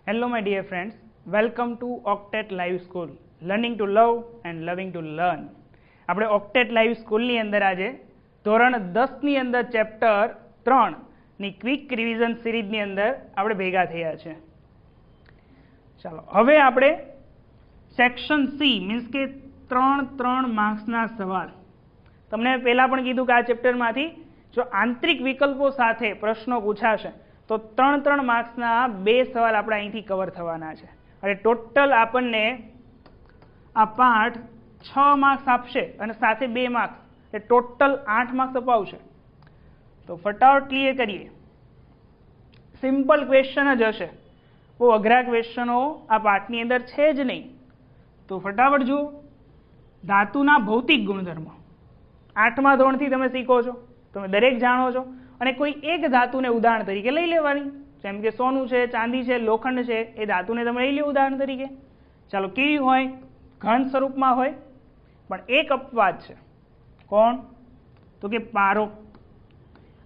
Hello my dear friends, welcome to Octet Live School, learning to love and loving to learn. આપણે Octet Live School ની અંદર આજે ધોરણ 10 ની અંદર ચેપ્ટર 3 ની ક્વિક રિવિઝન સિરીઝ ની અંદર આપણે ભેગા થયા છે. ચાલો હવે આપણે સેક્શન સી મીન્સ કે 3 માર્ક્સના સવાલ. તમને પહેલા પણ કીધું કે આ ચેપ્ટરમાંથી જો આંતરિક વિકલ્પો સાથે પ્રશ્નો પૂછાશે તો 3 માર્ક્સના 2 સવાલ આપણે અહીંથી કવર થવાના છે અને ટોટલ આપણને આ પાઠ 6 માર્ક્સ આપશે અને સાથે 2 માર્ક્સ એટલે ટોટલ 8 માર્ક્સ અપાવશે. તો ફટાફટ ક્લિયર કરીએ. સિમ્પલ ક્વેશ્ચન જ હશે, બહુ અઘરા ક્વેશ્ચનો આ પાઠની અંદર છે જ નહીં. તો ફટાફટ જુઓ. ધાતુના ભૌતિક ગુણધર્મો 8મા ધોરણથી તમે શીખો છો, તમે દરેક જાણો છો અને કોઈ એક ધાતુને ઉદાહરણ તરીકે લઈ લેવાની. જેમ કે સોનું છે, ચાંદી છે, લોખંડ છે, એ ધાતુને તમે લઈ લો ઉદાહરણ તરીકે. ચાલો કેવી હોય? ઘન સ્વરૂપમાં હોય, પણ એક અપવાદ છે. કોણ? તો કે પારો.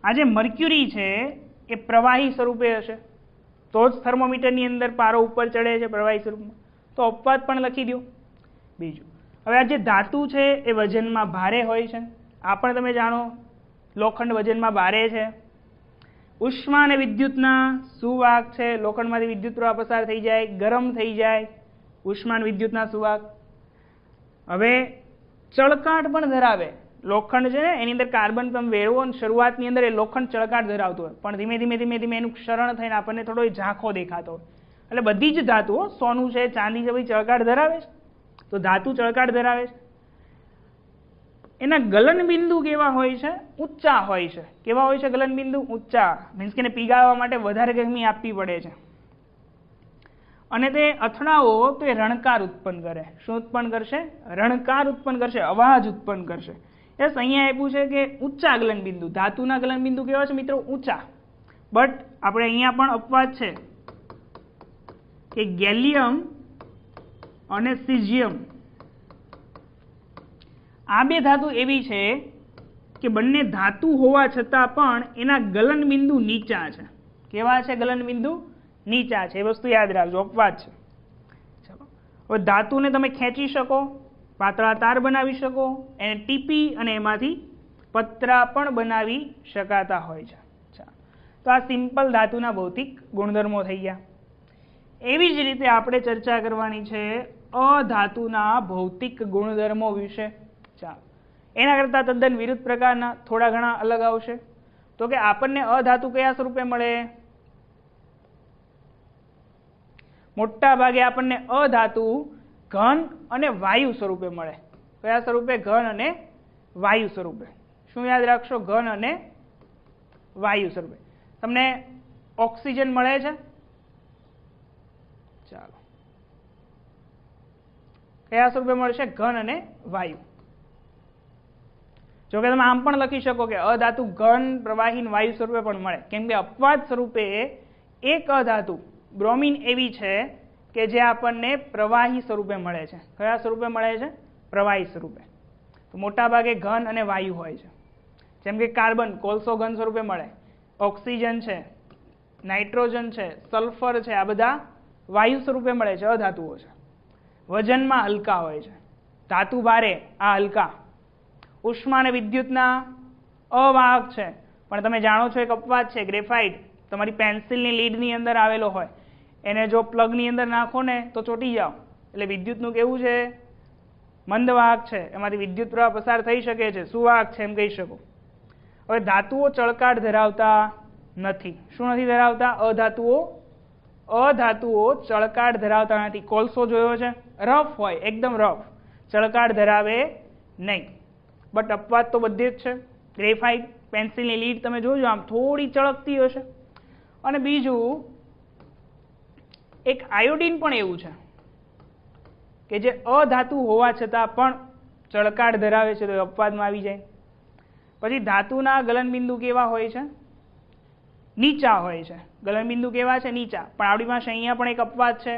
આ જે મર્ક્યુરી છે એ પ્રવાહી સ્વરૂપે હશે તો જ થર્મોમીટરની અંદર પારો ઉપર ચડે છે પ્રવાહી સ્વરૂપમાં. તો અપવાદ પણ લખી દો. બીજું, હવે આ જે ધાતુ છે એ વજનમાં ભારે હોય છે, આ પણ તમે જાણો. લોખંડ વજનમાં ભારે છે. ઉષ્મા અને વિદ્યુતના સુવાહક છે, લોખંડમાંથી વિદ્યુત પ્રવાહ પસાર થઈ જાય, ગરમ થઈ જાય. ઉષ્મા અને વિદ્યુતના સુવાહક. હવે ચળકાટ પણ ધરાવે. લોખંડ છે ને એની અંદર કાર્બન તમે વેળવો અને શરૂઆતની અંદર એ લોખંડ ચળકાટ ધરાવતું હોય, પણ ધીમે ધીમે એનું ક્ષરણ થઈને આપણને થોડો ઝાંખો દેખાતો હોય. એટલે બધી જ ધાતુઓ, સોનું છે, ચાંદી છે, બધી ચળકાટ ધરાવે છે. તો ધાતુ ચળકાટ ધરાવે છે. એના ગલનબિંદુ કેવા હોય છે? ઊંચા હોય છે. કેવા હોય છે ગલનબિંદુ? ઊંચા. મીન્સ કે એને પીગાળવા માટે વધારે ગરમી આપવી પડે છે. અને તે અથડાવો તો એ રણકાર ઉત્પન્ન કરે. શું ઉત્પન્ન કરશે? રણકાર ઉત્પન્ન કરશે, અવાજ ઉત્પન્ન કરશે. યસ, અહીંયા આપ્યું છે કે ઊંચા ગલનબિંદુ. ધાતુના ગલનબિંદુ કેવા છે મિત્રો? ઊંચા. બટ આપણે અહીંયા પણ અપવાદ છે કે ગેલિયમ અને સીઝિયમ આ બે ધાતુ એવી છે કે બંને ધાતુ હોવા છતાં પણ એના ગલનબિંદુ નીચા છે. કેવા છે? ગલનબિંદુ નીચા છે. એ વસ્તુ યાદ રાખજો, અપવાદ છે. ચાલો, હવે ધાતુને તમે ખેંચી શકો, પાતળા તાર બનાવી શકો, એને ટીપી અને એમાંથી પતરા પણ બનાવી શકાતા હોય છે. ચાલો, તો આ સિમ્પલ ધાતુના ભૌતિક ગુણધર્મો થઈ ગયા. એવી જ રીતે આપણે ચર્ચા કરવાની છે અધાતુના ભૌતિક ગુણધર્મો વિશે. ચાલો, એના કરતાં તદ્દન વિરુદ્ધ પ્રકારના થોડા ઘણા અલગ આવશે. તો કે આપણને અધાતુ કયા સ્વરૂપે મળે? મોટા ભાગે આપણને અધાતુ ઘન અને વાયુ સ્વરૂપે મળે. કયા સ્વરૂપે? ઘન અને વાયુ સ્વરૂપે. શું યાદ રાખશો? ઘન અને વાયુ સ્વરૂપે. તમને ઓક્સિજન મળે છે? ચાલો, કયા સ્વરૂપે મળશે? ઘન અને વાયુ. જો કે તમે આમ પણ લખી શકો કે અધાતુ ઘન, પ્રવાહી, વાયુ સ્વરૂપે પણ મળે. કેમ કે અપવાદ સ્વરૂપે એક અધાતુ બ્રોમિન એવી છે કે જે આપણને પ્રવાહી સ્વરૂપે મળે છે. કયા સ્વરૂપે મળે છે? પ્રવાહી સ્વરૂપે. તો મોટા ભાગે ઘન અને વાયુ હોય છે. જેમ કે કાર્બન, કોલસો ઘન સ્વરૂપે મળે. ઓક્સિજન છે, નાઇટ્રોજન છે, સલ્ફર છે, આ બધા વાયુ સ્વરૂપે મળે છે, અધાતુઓ છે. વજનમાં હલકા હોય છે. ધાતુ ભારે, આ હલકા. ઉષ્મા અને વિદ્યુતના અવાહક છે. પણ તમે જાણો છો એક અપવાદ છે, ગ્રેફાઇટ. તમારી પેન્સિલની લીડની અંદર આવેલો હોય, એને જો પ્લગની અંદર નાખો ને તો ચોંટી જાઓ. એટલે વિદ્યુતનું કેવું છે? મંદવાહક છે. એમાંથી વિદ્યુત પ્રવાહ પસાર થઈ શકે છે, સુવાહક છે એમ કહી શકો. હવે ધાતુઓ ચળકાટ ધરાવતા નથી. શું નથી ધરાવતા? અધાતુઓ ચળકાટ ધરાવતા નથી. કોલસો જોયો છે? રફ હોય, એકદમ રફ, ચળકાટ ધરાવે નહીં. બટ અપવાદ તો બધે જ છે. ગ્રેફાઇટ, પેન્સિલની લીડ તમે જોજો, આમ થોડી ચળકતી હશે. અને બીજું એક આયોડિન પણ એવું છે કે જે અધાતુ હોવા છતાં પણ ચળકાટ ધરાવે છે, તો અપવાદમાં આવી જાય. પછી ધાતુના ગલનબિંદુ કેવા હોય છે? નીચા હોય છે. ગલનબિંદુ કેવા છે? નીચા. પણ આપણી પાસે અહીંયા પણ એક અપવાદ છે.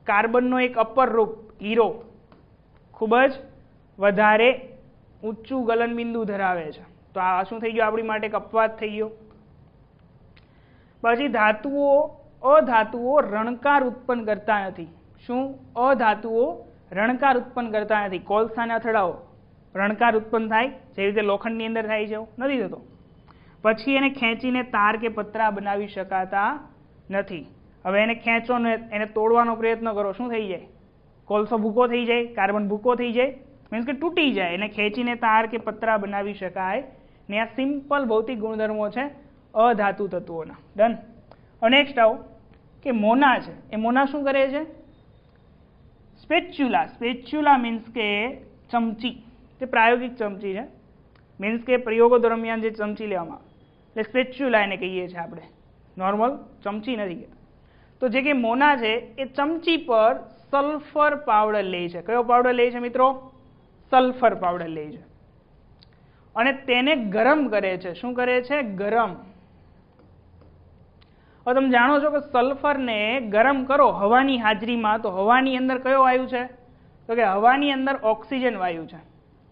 કાર્બનનો એક અપર રૂપ હીરો ખૂબ જ વધારે ઊંચું ગલનબિંદુ ધરાવે છે. તો આ શું થઈ ગયું? આપણી માટે એક અપવાદ થઈ ગયો. પછી ધાતુઓ અધાતુઓ રણકાર ઉત્પન્ન કરતા નથી. શું? અધાતુઓ રણકાર ઉત્પન્ન કરતા નથી. કોલસાને અથડાવો, રણકાર ઉત્પન્ન થાય, જેવી રીતે લોખંડની અંદર થાય છે એવું નથી થતો. પછી એને ખેંચીને તાર કે પતરા બનાવી શકાતા નથી. હવે એને ખેંચો ને એને તોડવાનો પ્રયત્ન કરો, શું થઈ જાય? કોલસો ભૂકો થઈ જાય, કાર્બન ભૂકો થઈ જાય, મીન્સ કે તૂટી જાય. એને ખેંચીને તાર કે પતરા બનાવી શકાય ને. આ સિમ્પલ ભૌતિક ગુણધર્મો છે અધાતુ તત્વોના. ડન. હવે નેક્સ્ટ આવો કે મોના છે. એ મોના શું કરે છે? સ્પેચ્યુલા. સ્પેચ્યુલા મીન્સ કે ચમચી, તે પ્રાયોગિક ચમચી છે, મીન્સ કે પ્રયોગો દરમિયાન જે ચમચી લેવામાં આવે એટલે સ્પેચ્યુલા એને કહીએ છીએ આપણે, નોર્મલ ચમચી નથી કહેતા. તો જે કે મોના છે એ ચમચી પર સલ્ફર પાવડર લે છે. કયો પાવડર લે છે મિત્રો? સલ્ફર પાવડર લે છે અને તેને ગરમ કરે છે. શું કરે છે? ગરમ. હવે તમે જાણો છો કે સલ્ફરને ગરમ કરો હવાની હાજરીમાં, તો હવાની અંદર કયો વાયુ છે? તો કે હવાની અંદર ઓક્સિજન વાયુ છે.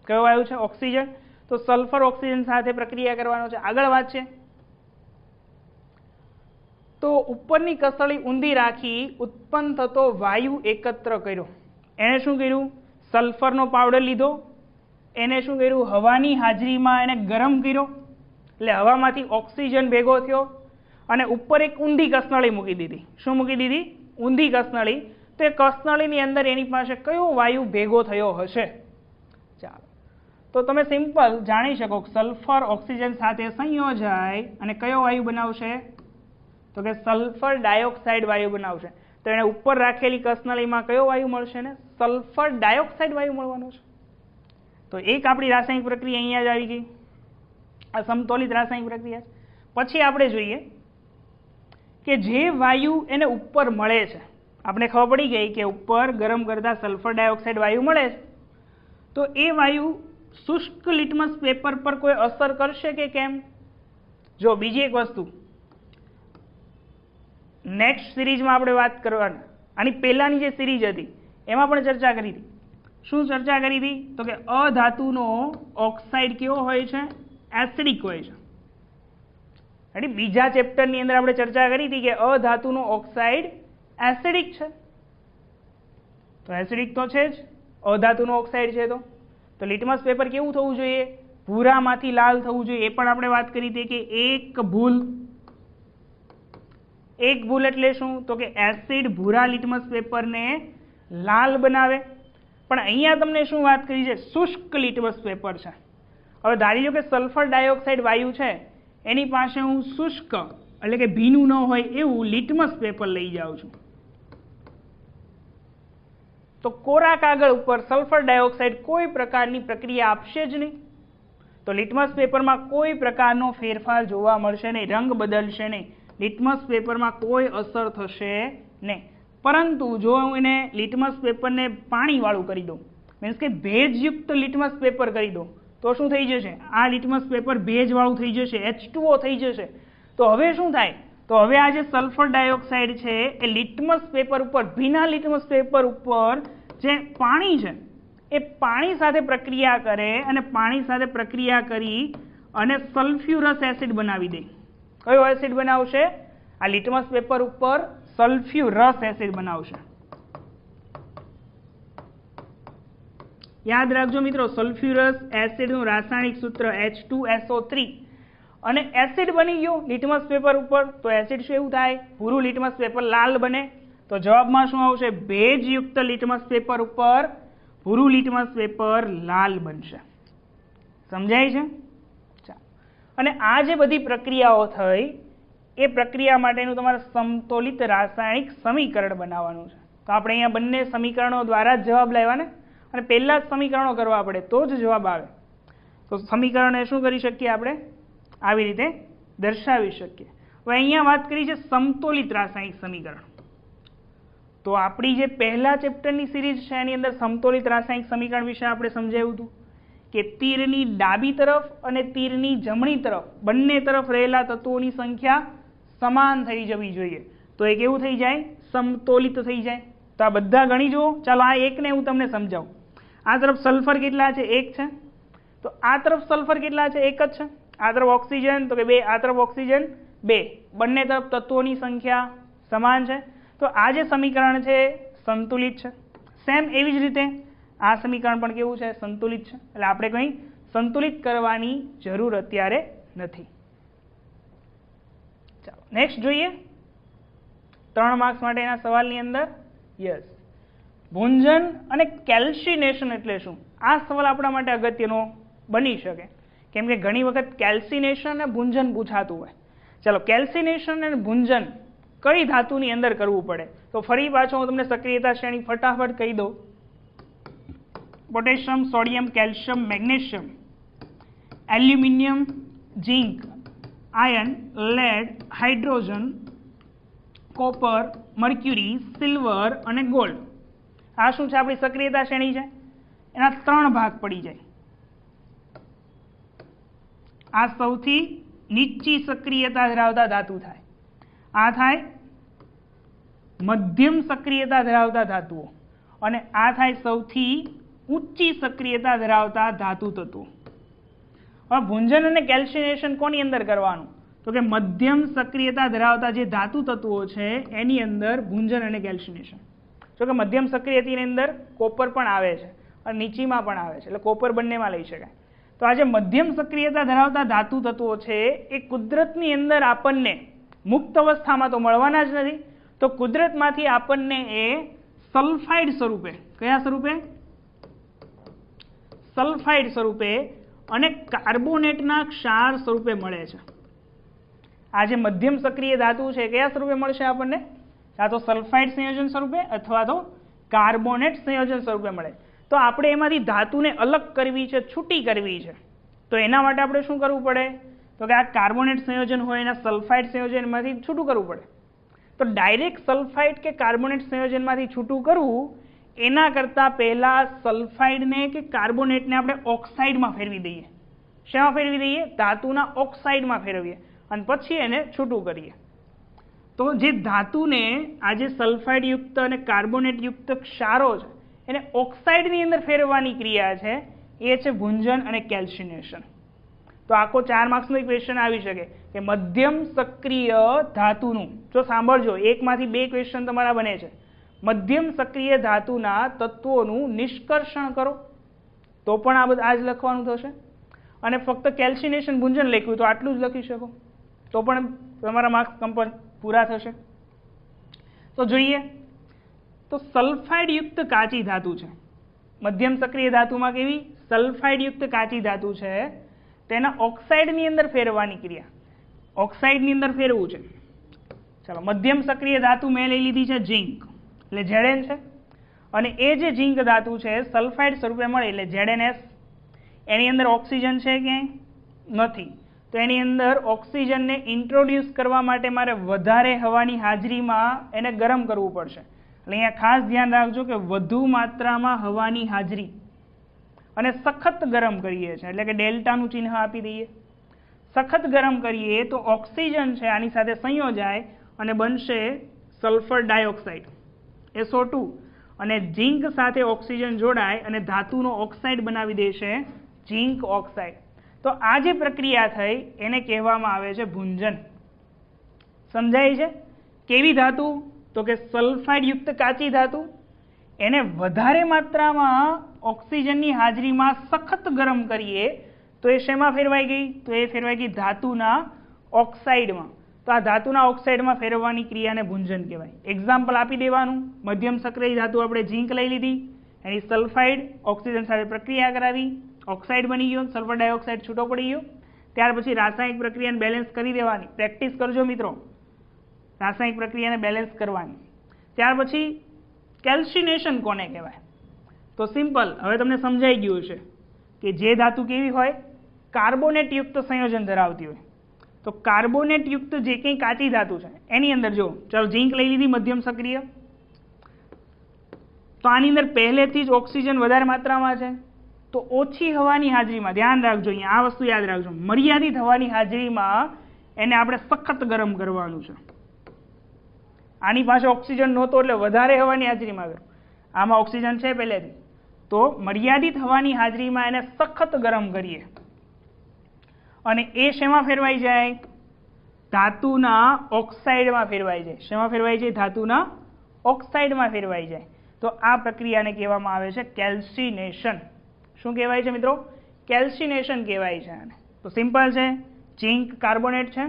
કયો વાયુ છે? ઓક્સિજન. તો સલ્ફર ઓક્સિજન સાથે પ્રક્રિયા કરવાનો છે. આગળ વાત છે. તો ઉપરની કસળી ઊંધી રાખી ઉત્પન્ન થતો વાયુ એકત્ર કર્યો. એણે શું કર્યું? સલ્ફરનો પાવડર લીધો, એને શું કર્યું? હવાની હાજરીમાં એને ગરમ કર્યો, એટલે હવામાંથી ઓક્સિજન ભેગો થયો અને ઉપર એક ઊંધી કસનળી મૂકી દીધી. શું મૂકી દીધી? ઊંધી કસનળી. તો એ કસનળીની અંદર એની પાસે કયો વાયુ ભેગો થયો હશે? ચાલો, તો તમે સિમ્પલ જાણી શકો સલ્ફર ઓક્સિજન સાથે સંયોજાય અને કયો વાયુ બનાવશે? તો કે સલ્ફર ડાયોક્સાઇડ વાયુ બનાવશે. તો એને ઉપર રાખેલી કસનળીમાં કયો વાયુ મળશે ને? સલ્ફર ડાયોક્સાઇડ વાયુ મળવાનો છે. તો એક આપણી રાસાયણિક પ્રક્રિયા અહીંયા જ આવી ગઈ. આ સમતોલિત રાસાયણિક પ્રક્રિયા છે. પછી આપણે જોઈએ કે જે વાયુ એને ઉપર મળે છે, આપણે ખબર પડી ગઈ કે ઉપર ગરમ કરતા સલ્ફર ડાયોક્સાઇડ વાયુ મળે છે, તો એ વાયુ શુષ્ક લિટમસ પેપર પર કોઈ અસર કરશે કે કેમ? જો બીજી એક વસ્તુ નેક્સ્ટ સિરીઝમાં આપણે વાત કરવાની, આની પહેલાની જે સિરીઝ હતી એમાં પણ ચર્ચા કરી હતી. શું ચર્ચા કરી હતી? તો કે અધાતુનો ઓક્સાઇડ કેવો હોય છે? એસિડિક હોય છે. એટલે બીજા ચેપ્ટરની અંદર આપણે ચર્ચા કરી હતી કે અધાતુનો ઓક્સાઇડ એસિડિક છે. તો એસિડિક તો છે જ, અધાતુનો ઓક્સાઇડ છે. તો લિટમસ પેપર કેવું થવું જોઈએ? ભૂરામાંથી લાલ થવું જોઈએ. એ પણ આપણે વાત કરી હતી કે એક ભૂલ એટલે શું? તો કે એસિડ ભૂરા લિટમસ પેપરને લાલ બનાવે. પણ અહીંયા તમને શું વાત કરી છે? શુષ્ક લિટમસ પેપર છે. હવે ધારી લો કે સલ્ફર ડાયોક્સાઇડ વાયુ છે, એની પાસે હું શુષ્ક એટલે કે ભીનું ન હોય એવું લિટમસ પેપર લઈ જાઉં છું, તો કોરા કાગળ ઉપર સલ્ફર ડાયોક્સાઇડ કોઈ પ્રકારની પ્રક્રિયા આપશે જ નહીં. તો લિટમસ પેપરમાં કોઈ પ્રકારનો ફેરફાર જોવા મળશે નહીં, રંગ બદલશે નહીં, લિટમસ પેપરમાં કોઈ અસર થશે નહીં. પરંતુ જો હું એને લિટમસ પેપરને પાણીવાળું કરી દઉં, મીન્સ કે ભેજયુક્ત લિટમસ પેપર કરી દઉં, તો શું થઈ જશે? આ લિટમસ પેપર ભેજવાળું થઈ જશે, H2O થઈ જશે. તો હવે શું થાય? તો હવે આ જે સલ્ફર ડાયોક્સાઇડ છે એ લિટમસ પેપર ઉપર, ભીના લિટમસ પેપર ઉપર જે પાણી છે એ પાણી સાથે પ્રક્રિયા કરે અને પાણી સાથે પ્રક્રિયા કરી અને સલ્ફ્યુરસ એસિડ બનાવી દે. કયો એસિડ બનાવશે? આ લિટમસ પેપર ઉપર સલ્ફ્યુરસ એસિડ બનાવશે. યાદ રાખજો મિત્રો, સલ્ફ્યુરસ એસિડનું રાસાયણિક સૂત્ર H2SO3 અને એસિડ બની ગયું લિટમસ પેપર ઉપર. તો એસિડ શું એવું થાય? ભૂરું લિટમસ પેપર લાલ બને. તો જવાબમાં શું આવશે? ભેજયુક્ત લિટમસ પેપર ઉપર ભૂરું લિટમસ પેપર લાલ બનશે. સમજાય છે? ચાલો. અને આ જે બધી પ્રક્રિયાઓ થઈ એ પ્રક્રિયા માટેનું તમારે સમતોલિત રાસાયણિક સમીકરણ બનાવવાનું છે. તો આપણે અહીંયા બંને સમીકરણો દ્વારા જ જવાબ લાવ્યા ને, અને પહેલા જ સમીકરણો કરવા પડે તો જ જવાબ આવે. તો સમીકરણને શું કરી શકીએ આપણે? આવી રીતે દર્શાવી શકીએ. હવે અહીંયા વાત કરી છે સમતોલિત રાસાયણિક સમીકરણ. તો આપણી જે પહેલા ચેપ્ટરની સિરીઝ છે એની અંદર સમતોલિત રાસાયણિક સમીકરણ વિશે આપણે સમજાવ્યું હતું કે તીરની ડાબી તરફ અને તીરની જમણી તરફ બંને તરફ રહેલા તત્વોની સંખ્યા સમાન થઈ જવી જોઈએ. તો એ કેવું થઈ જાય? સમતોલિત થઈ જાય. તો આ બધા ગણી જુઓ. ચાલો આ એકને હું તમને સમજાવું. આ તરફ સલ્ફર કેટલા છે? 1 છે. તો આ તરફ સલ્ફર કેટલા છે? 1 જ છે. આ તરફ ઓક્સિજન તો કે 2. આ તરફ ઓક્સિજન 2. બંને તરફ તત્વોની સંખ્યા સમાન છે. તો આ જે સમીકરણ છે સંતુલિત છે. સેમ એવી જ રીતે આ સમીકરણ પણ કેવું છે? સંતુલિત છે. એટલે આપણે કંઈ સંતુલિત કરવાની જરૂર અત્યારે નથી. ચાલો નેક્સ્ટ જોઈએ 3 માર્ક્સ માટેના સવાલની અંદર. યસ, ભુંજન અને કેલ્સિનેશન એટલે શું? આ સવાલ આપણા માટે અગત્યનો બની શકે, કેમ કે ઘણી વખત કેલ્સિનેશન અને ભુંજન પૂછાતું હોય. ચાલો, કેલ્સિનેશન અને ભુંજન કઈ ધાતુની અંદર કરવું પડે? તો ફરી પાછો હું તમને સક્રિયતા શ્રેણી ફટાફટ કહી દઉં. Potassium, sodium, calcium, magnesium, aluminium, zinc, iron, lead, hydrogen, copper, mercury, silver અને ગોલ્ડ. આ શું છે? આપણી સક્રિયતા શ્રેણી છે. એના 3 ભાગ પડી જાય. આ સૌથી નીચી સક્રિયતા ધરાવતા ધાતુ થાય. આ થાય મધ્યમ સક્રિયતા ધરાવતા ધાતુઓ, અને આ થાય સૌથી ઊંચી સક્રિયતા ધરાવતા ધાતુ તત્વો. હવે ભુંજન અને કેલ્સિનેશન કોની અંદર કરવાનું? તો કે મધ્યમ સક્રિયતા ધરાવતા જે ધાતુ તત્વો છે એની અંદર ભુંજન અને કેલ્સિનેશન. જો કે મધ્યમ સક્રિયતાની અંદર કોપર પણ આવે છે અને નીચીમાં પણ આવે છે, એટલે કોપર બંનેમાં લઈ શકાય. તો આ જે મધ્યમ સક્રિયતા ધરાવતા ધાતુ તત્વો છે એ કુદરતની અંદર આપણને મુક્ત અવસ્થામાં તો મળવાના જ નથી, તો કુદરતમાંથી આપણને એ સલ્ફાઇડ સ્વરૂપે, કયા સ્વરૂપે? સલ્ફાઇડ સ્વરૂપે અને કાર્બોનેટના ક્ષાર સ્વરૂપે મળે છે. આ જે મધ્યમ સક્રિય ધાતુ છે કયા સ્વરૂપે મળશે આપણને? કાં તો સલ્ફાઇડ સંયોજન સ્વરૂપે અથવા તો કાર્બોનેટ સંયોજન સ્વરૂપે મળે. તો આપણે એમાંથી ધાતુને અલગ કરવી છે, છૂટી કરવી છે. તો એના માટે આપણે શું કરવું પડે? તો કે આ કાર્બોનેટ સંયોજન હોય એના સલ્ફાઇડ સંયોજનમાંથી છૂટું કરવું પડે. તો ડાયરેક્ટ સલ્ફાઇડ કે કાર્બોનેટ સંયોજનમાંથી છૂટું કરવું એના કરતાં પહેલાં સલ્ફાઇડને કે કાર્બોનેટને આપણે ઓક્સાઇડમાં ફેરવી દઈએ. શેમાં ફેરવી દઈએ? ધાતુના ઓક્સાઇડમાં ફેરવીએ અને પછી એને છૂટું કરીએ. તો જે ધાતુને આ જે સલ્ફાઇડયુક્ત અને કાર્બોનેટયુક્ત ક્ષારો છે એને ઓક્સાઇડની અંદર ફેરવવાની ક્રિયા છે એ છે ભુંજન અને કેલ્સિનેશન. તો આખો 4 માર્ક્સનો ક્વેશ્ચન આવી શકે કે મધ્યમ સક્રિય ધાતુનું, જો સાંભળજો, 1 માંથી 2 ક્વેશ્ચન તમારા બને છે. મધ્યમ સક્રિય ધાતુના તત્વોનું નિષ્કર્ષણ કરો, તો પણ આ જ લખવાનું થશે. અને ફક્ત કેલ્સિનેશન ભુંજન લખ્યું તો આટલું જ લખી શકો, તો પણ તમારા માર્ક્સ પૂરા થશે. તો જોઈએ તો સલ્ફાઇડયુક્ત કાચી ધાતુ છે. મધ્યમ સક્રિય ધાતુમાં કેવી? સલ્ફાઇડયુક્ત કાચી ધાતુ છે. તેના ઓક્સાઇડની અંદર ફેરવવાની ક્રિયા, ઓક્સાઇડની અંદર ફેરવું છે. ચાલો, મધ્યમ સક્રિય ધાતુ મેં લઈ લીધી છે ઝિંક, એટલે Zn છે. અને એ જે ઝિંક ધાતુ છે સલ્ફાઇડ સ્વરૂપે મળે એટલે ZnS. એની અંદર ઓક્સિજન છે ક્યાંય? નથી. તો એની અંદર ઓક્સિજનને ઇન્ટ્રોડ્યુસ કરવા માટે મારે વધારે હવાની હાજરીમાં એને ગરમ કરવું પડશે. એટલે અહીંયા ખાસ ધ્યાન રાખજો કે વધુ માત્રામાં હવાની હાજરી અને સખત ગરમ કરીએ છીએ, એટલે કે ડેલ્ટાનું ચિહ્ન આપી દઈએ. સખત ગરમ કરીએ તો ઓક્સિજન છે આની સાથે સંયોજાય અને બનશે સલ્ફર ડાયોક્સાઇડ SO2, અને ઝિંક સાથે ઓક્સિજન જોડાય અને ધાતુનો ઓક્સાઇડ બનાવી દેશે ઝિંક ઓક્સાઇડ. તો આ જે પ્રક્રિયા થઈ એને કહેવામાં આવે છે ભુંજન. સમજાય છે? કેવી ધાતુ? તો કે સલ્ફાઇડયુક્ત કાચી ધાતુ, એને વધારે માત્રામાં ઓક્સિજનની હાજરીમાં સખત ગરમ કરીએ તો એ શેમાં ફેરવાઈ ગઈ? તો એ ફેરવાઈ ગઈ ધાતુના ઓક્સાઇડમાં. તો આ ધાતુના ઓક્સાઇડમાં ફેરવવાની ક્રિયાને ભુંજન કહેવાય. એક્ઝામ્પલ આપી દેવાનું. મધ્યમ સક્રિય ધાતુ આપણે ઝિંક લઈ લીધી, એની સલ્ફાઇડ ઓક્સિજન સાથે પ્રક્રિયા કરાવી, ઓક્સાઇડ બની ગયો, સલ્ફર ડાયોક્સાઇડ છૂટો પડી ગયો. ત્યાર પછી રાસાયણિક પ્રક્રિયાને બેલેન્સ કરી દેવાની. પ્રેક્ટિસ કરજો મિત્રો, રાસાયણિક પ્રક્રિયાને બેલેન્સ કરવાની. ત્યાર પછી કેલ્સિનેશન કોને કહેવાય? તો સિમ્પલ, હવે તમને સમજાઈ ગયું છે કે જે ધાતુ કેવી હોય? કાર્બોનેટયુક્ત સંયોજન ધરાવતી હોય. તો કાર્બોનેટયુક્ત જે કંઈ કાચી ધાતુ છે એની અંદર જો, ચાલો ઝિંક લઈ લીધી મધ્યમ સક્રિય, તો આની અંદર પહેલેથી જ ઓક્સિજન વધારે માત્રામાં છે. તો ઓછી હવાની હાજરીમાં, ધ્યાન રાખજો અહીંયા આ વસ્તુ યાદ રાખજો, મર્યાદિત હવાની હાજરીમાં એને આપણે સખત ગરમ કરવાનું છે. આની પાસે ઓક્સિજન નહોતો એટલે વધારે હવાની હાજરીમાં ગરમ, આમાં ઓક્સિજન છે પહેલેથી, તો મર્યાદિત હવાની હાજરીમાં એને સખત ગરમ કરીએ અને એ શેમાં ફેરવાઈ જાય? ધાતુના ઓક્સાઇડમાં ફેરવાઈ જાય. શેમાં ફેરવાઈ જાય? ધાતુના ઓક્સાઇડમાં ફેરવાઈ જાય. તો આ પ્રક્રિયાને કહેવામાં આવે છે કેલ્સિનેશન. શું કહેવાય છે મિત્રો? કેલ્સિનેશન કહેવાય છે આને. તો સિમ્પલ છે, ઝીંક કાર્બોનેટ છે,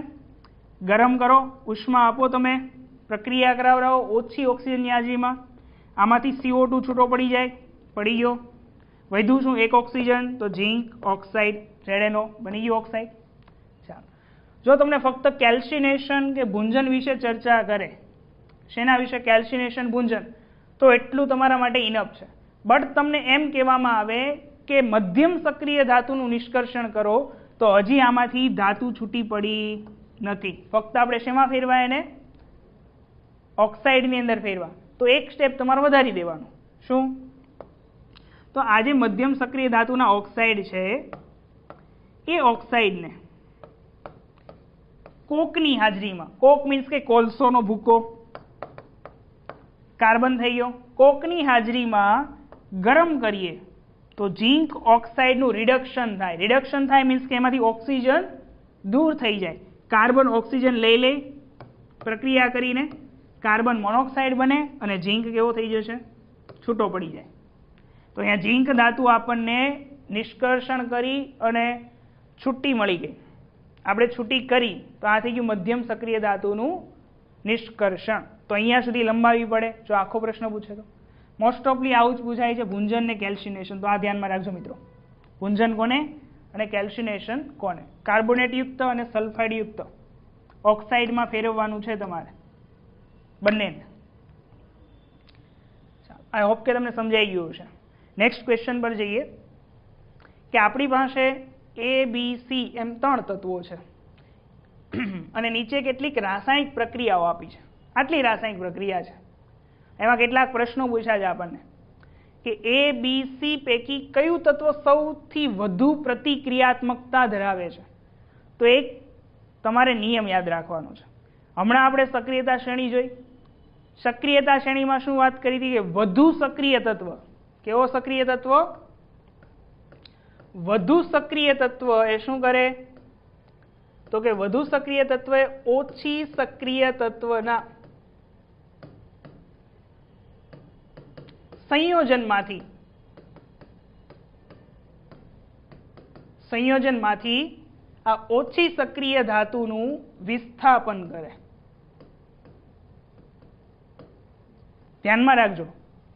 ગરમ કરો, ઉષ્મા આપો, તમે પ્રક્રિયા કરાવડાવો ઓછી ઓક્સિજનની હાજરીમાં, આમાંથી CO2 છૂટો પડી જાય, પડી ગયો. વધ્યું શું? એક ઓક્સિજન, તો ઝીંક ઓક્સાઇડ, ZNO બની ગયું ઓક્સાઇડ. ચાલો, જો તમને ફક્ત કેલ્સિનેશન કે ભૂંજન વિશે ચર્ચા કરે, શેના વિશે? કેલ્સિનેશન, ભૂંજન, તો એટલું તમારા માટે ઇનફ છે. બટ તમને એમ કહેવામાં આવે કે મધ્યમ સક્રિય ધાતુનું નિષ્કર્ષણ કરો, તો હજી આમાંથી ધાતુ છૂટી પડી નથી. ફક્ત આપણે શેમાં ફેરવા? એને ઓક્સાઇડની અંદર ફેરવા. તો એક સ્ટેપ તમારે વધારી દેવાનું. શું? તો આ જે મધ્યમ સક્રિય ધાતુના ઓક્સાઇડ છે, એ ઓક્સાઇડને કોકની હાજરીમાં, કોક મીન્સ કે કોલસોનો ભૂકો, કાર્બન થઈ ગયો, કોકની હાજરીમાં ગરમ કરીએ તો ઝીંક ઓક્સાઇડનું રિડક્શન થાય. રિડક્શન થાય મીન્સ કે એમાંથી ઓક્સિજન દૂર થઈ જાય. કાર્બન ઓક્સિજન લઈ લે, પ્રક્રિયા કરીને કાર્બન મોનોક્સાઇડ બને અને ઝીંક કેવો થઈ જશે? છૂટો પડી જાય. તો અહીંયા ઝીંક ધાતુ આપણને નિષ્કર્ષણ કરી અને છૂટી મળી ગઈ. આપણે છૂટી કરી તો આ થઈ ગયું મધ્યમ સક્રિય ધાતુનું નિષ્કર્ષણ. તો અહીંયા સુધી લંબાવી પડે જો આખો પ્રશ્ન પૂછે તો. મોસ્ટ ઓફલી આવું જ પૂછાય છે, ભૂંજન ને કેલ્સિનેશન. તો આ ધ્યાનમાં રાખજો મિત્રો, ભૂંજન કોને અને કેલ્સિનેશન કોને? કાર્બોનેટ યુક્ત અને સલ્ફાઇડ યુક્ત ઓક્સાઇડમાં ફેરવવાનું છે તમારે બંનેને. આઈ હોપ કે તમને સમજાઈ ગયું છે. નેક્સ્ટ ક્વેશ્ચન પર જઈએ કે આપણી પાસે ABC એમ 3 તત્વો છે અને નીચે કેટલીક રાસાયણિક પ્રક્રિયાઓ આપી છે. આટલી રાસાયણિક પ્રક્રિયા છે, એમાં કેટલાક પ્રશ્નો પૂછ્યા છે આપણને કે ABC પૈકી કયું તત્વ સૌથી વધુ પ્રતિક્રિયાત્મકતા ધરાવે છે? તો એક તમારે નિયમ યાદ રાખવાનો છે. હમણાં આપણે સક્રિયતા શ્રેણી જોઈ. સક્રિયતા શ્રેણીમાં શું વાત કરી હતી? કે વધુ સક્રિય તત્વ. કેવો સક્રિય તત્વ? વધુ સક્રિય તત્વ એ શું કરે? તો કે વધુ સક્રિય તત્વ એ ઓછી સક્રિય તત્વના સંયોજનમાંથી આ ઓછી સક્રિય ધાતુનું વિસ્થાપન કરે. ધ્યાનમાં રાખજો,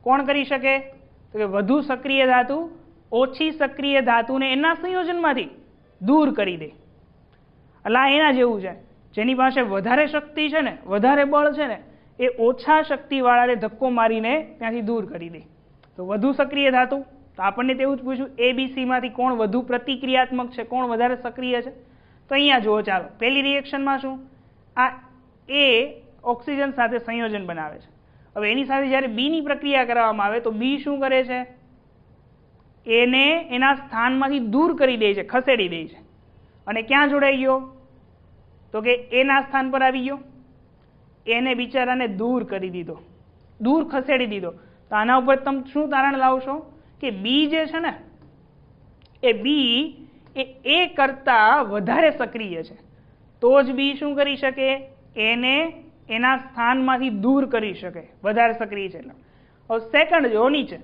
કોણ કરી શકે? તો કે વધુ સક્રિય ધાતુ ઓછી સક્રિય ધાતુને એના સંયોજનમાંથી દૂર કરી દે. એટલે એના જેવું છે, જેની પાસે વધારે શક્તિ છે ને, વધારે બળ છે ને, એ ઓછા શક્તિવાળાને ધક્કો મારીને ત્યાંથી દૂર કરી દે. તો વધુ સક્રિય ધાતુ. તો આપણને તેવું જ પૂછ્યું ABC માંથી કોણ વધુ પ્રતિક્રિયાત્મક છે, કોણ વધારે સક્રિય છે? તો અહીંયા જુઓ, ચાલો પહેલી રિએક્શનમાં શું? આ A ઓક્સિજન સાથે સંયોજન બનાવે છે. હવે એની સાથે જ્યારે B ની પ્રક્રિયા કરવામાં આવે તો B શું કરે છે? એને એના સ્થાનમાંથી દૂર કરી દે છે, ખસેડી દે છે. અને ક્યાં જોડાઈ ગયો? તો કે એના સ્થાન પર આવી ગયો. એને બિચારાને દૂર કરી દીધો, દૂર ખસેડી દીધો. તો આના ઉપર તમે શું તારણ લાવશો? કે B જે છે ને, એ B એ કરતાં વધારે સક્રિય છે. તો જ B શું કરી શકે? એને એના સ્થાનમાંથી દૂર કરી શકે, વધારે સક્રિય છે એટલે. હવે સેકન્ડ જો નીચે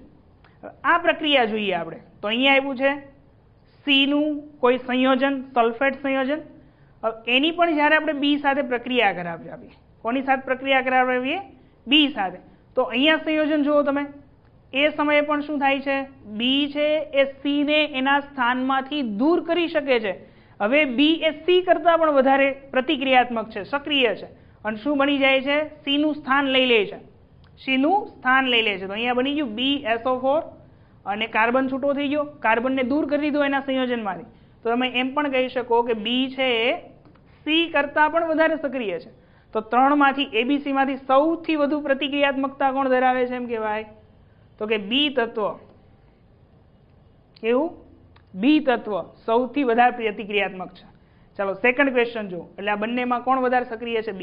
આ પ્રક્રિયા જોઈએ આપણે, તો અહીંયા આવ્યું છે C નું કોઈ સંયોજન, સલ્ફેટ સંયોજન. હવે એની પણ જ્યારે આપણે B સાથે પ્રક્રિયા કરાવીએ, કોની સાથે પ્રક્રિયા કરાવીએ? B સાથે. તો અહીંયા સંયોજન જુઓ તમે, એ સમયે પણ શું થાય છે? B છે એ C ને એના સ્થાનમાંથી દૂર કરી શકે છે. હવે B એ C કરતાં પણ વધારે પ્રતિક્રિયાત્મક છે, સક્રિય છે, અને શું બની જાય છે? C નું સ્થાન લઈ લે છે. C નું સ્થાન લઈ લે છે. તો અહીંયા બની ગયું BSO4 અને કાર્બન છૂટો થઈ ગયો, કાર્બનને દૂર કરી દીધો એના સંયોજનમાંથી. તો તમે એમ પણ કહી શકો કે B છે એ C કરતાં પણ વધારે સક્રિય છે. તો 3 માંથી ABC માંથી સૌથી વધુ પ્રતિક્રિયાત્મકતા કોણ ધરાવે છે એમ કહેવાય? તો કે B તત્વ. કેવું? B તત્વ સૌથી વધારે પ્રતિક્રિયાત્મક છે. ચાલો સેકન્ડ ક્વેશ્ચન જો, એટલે આ બંનેમાં કોણ વધારે સક્રિય છે? B.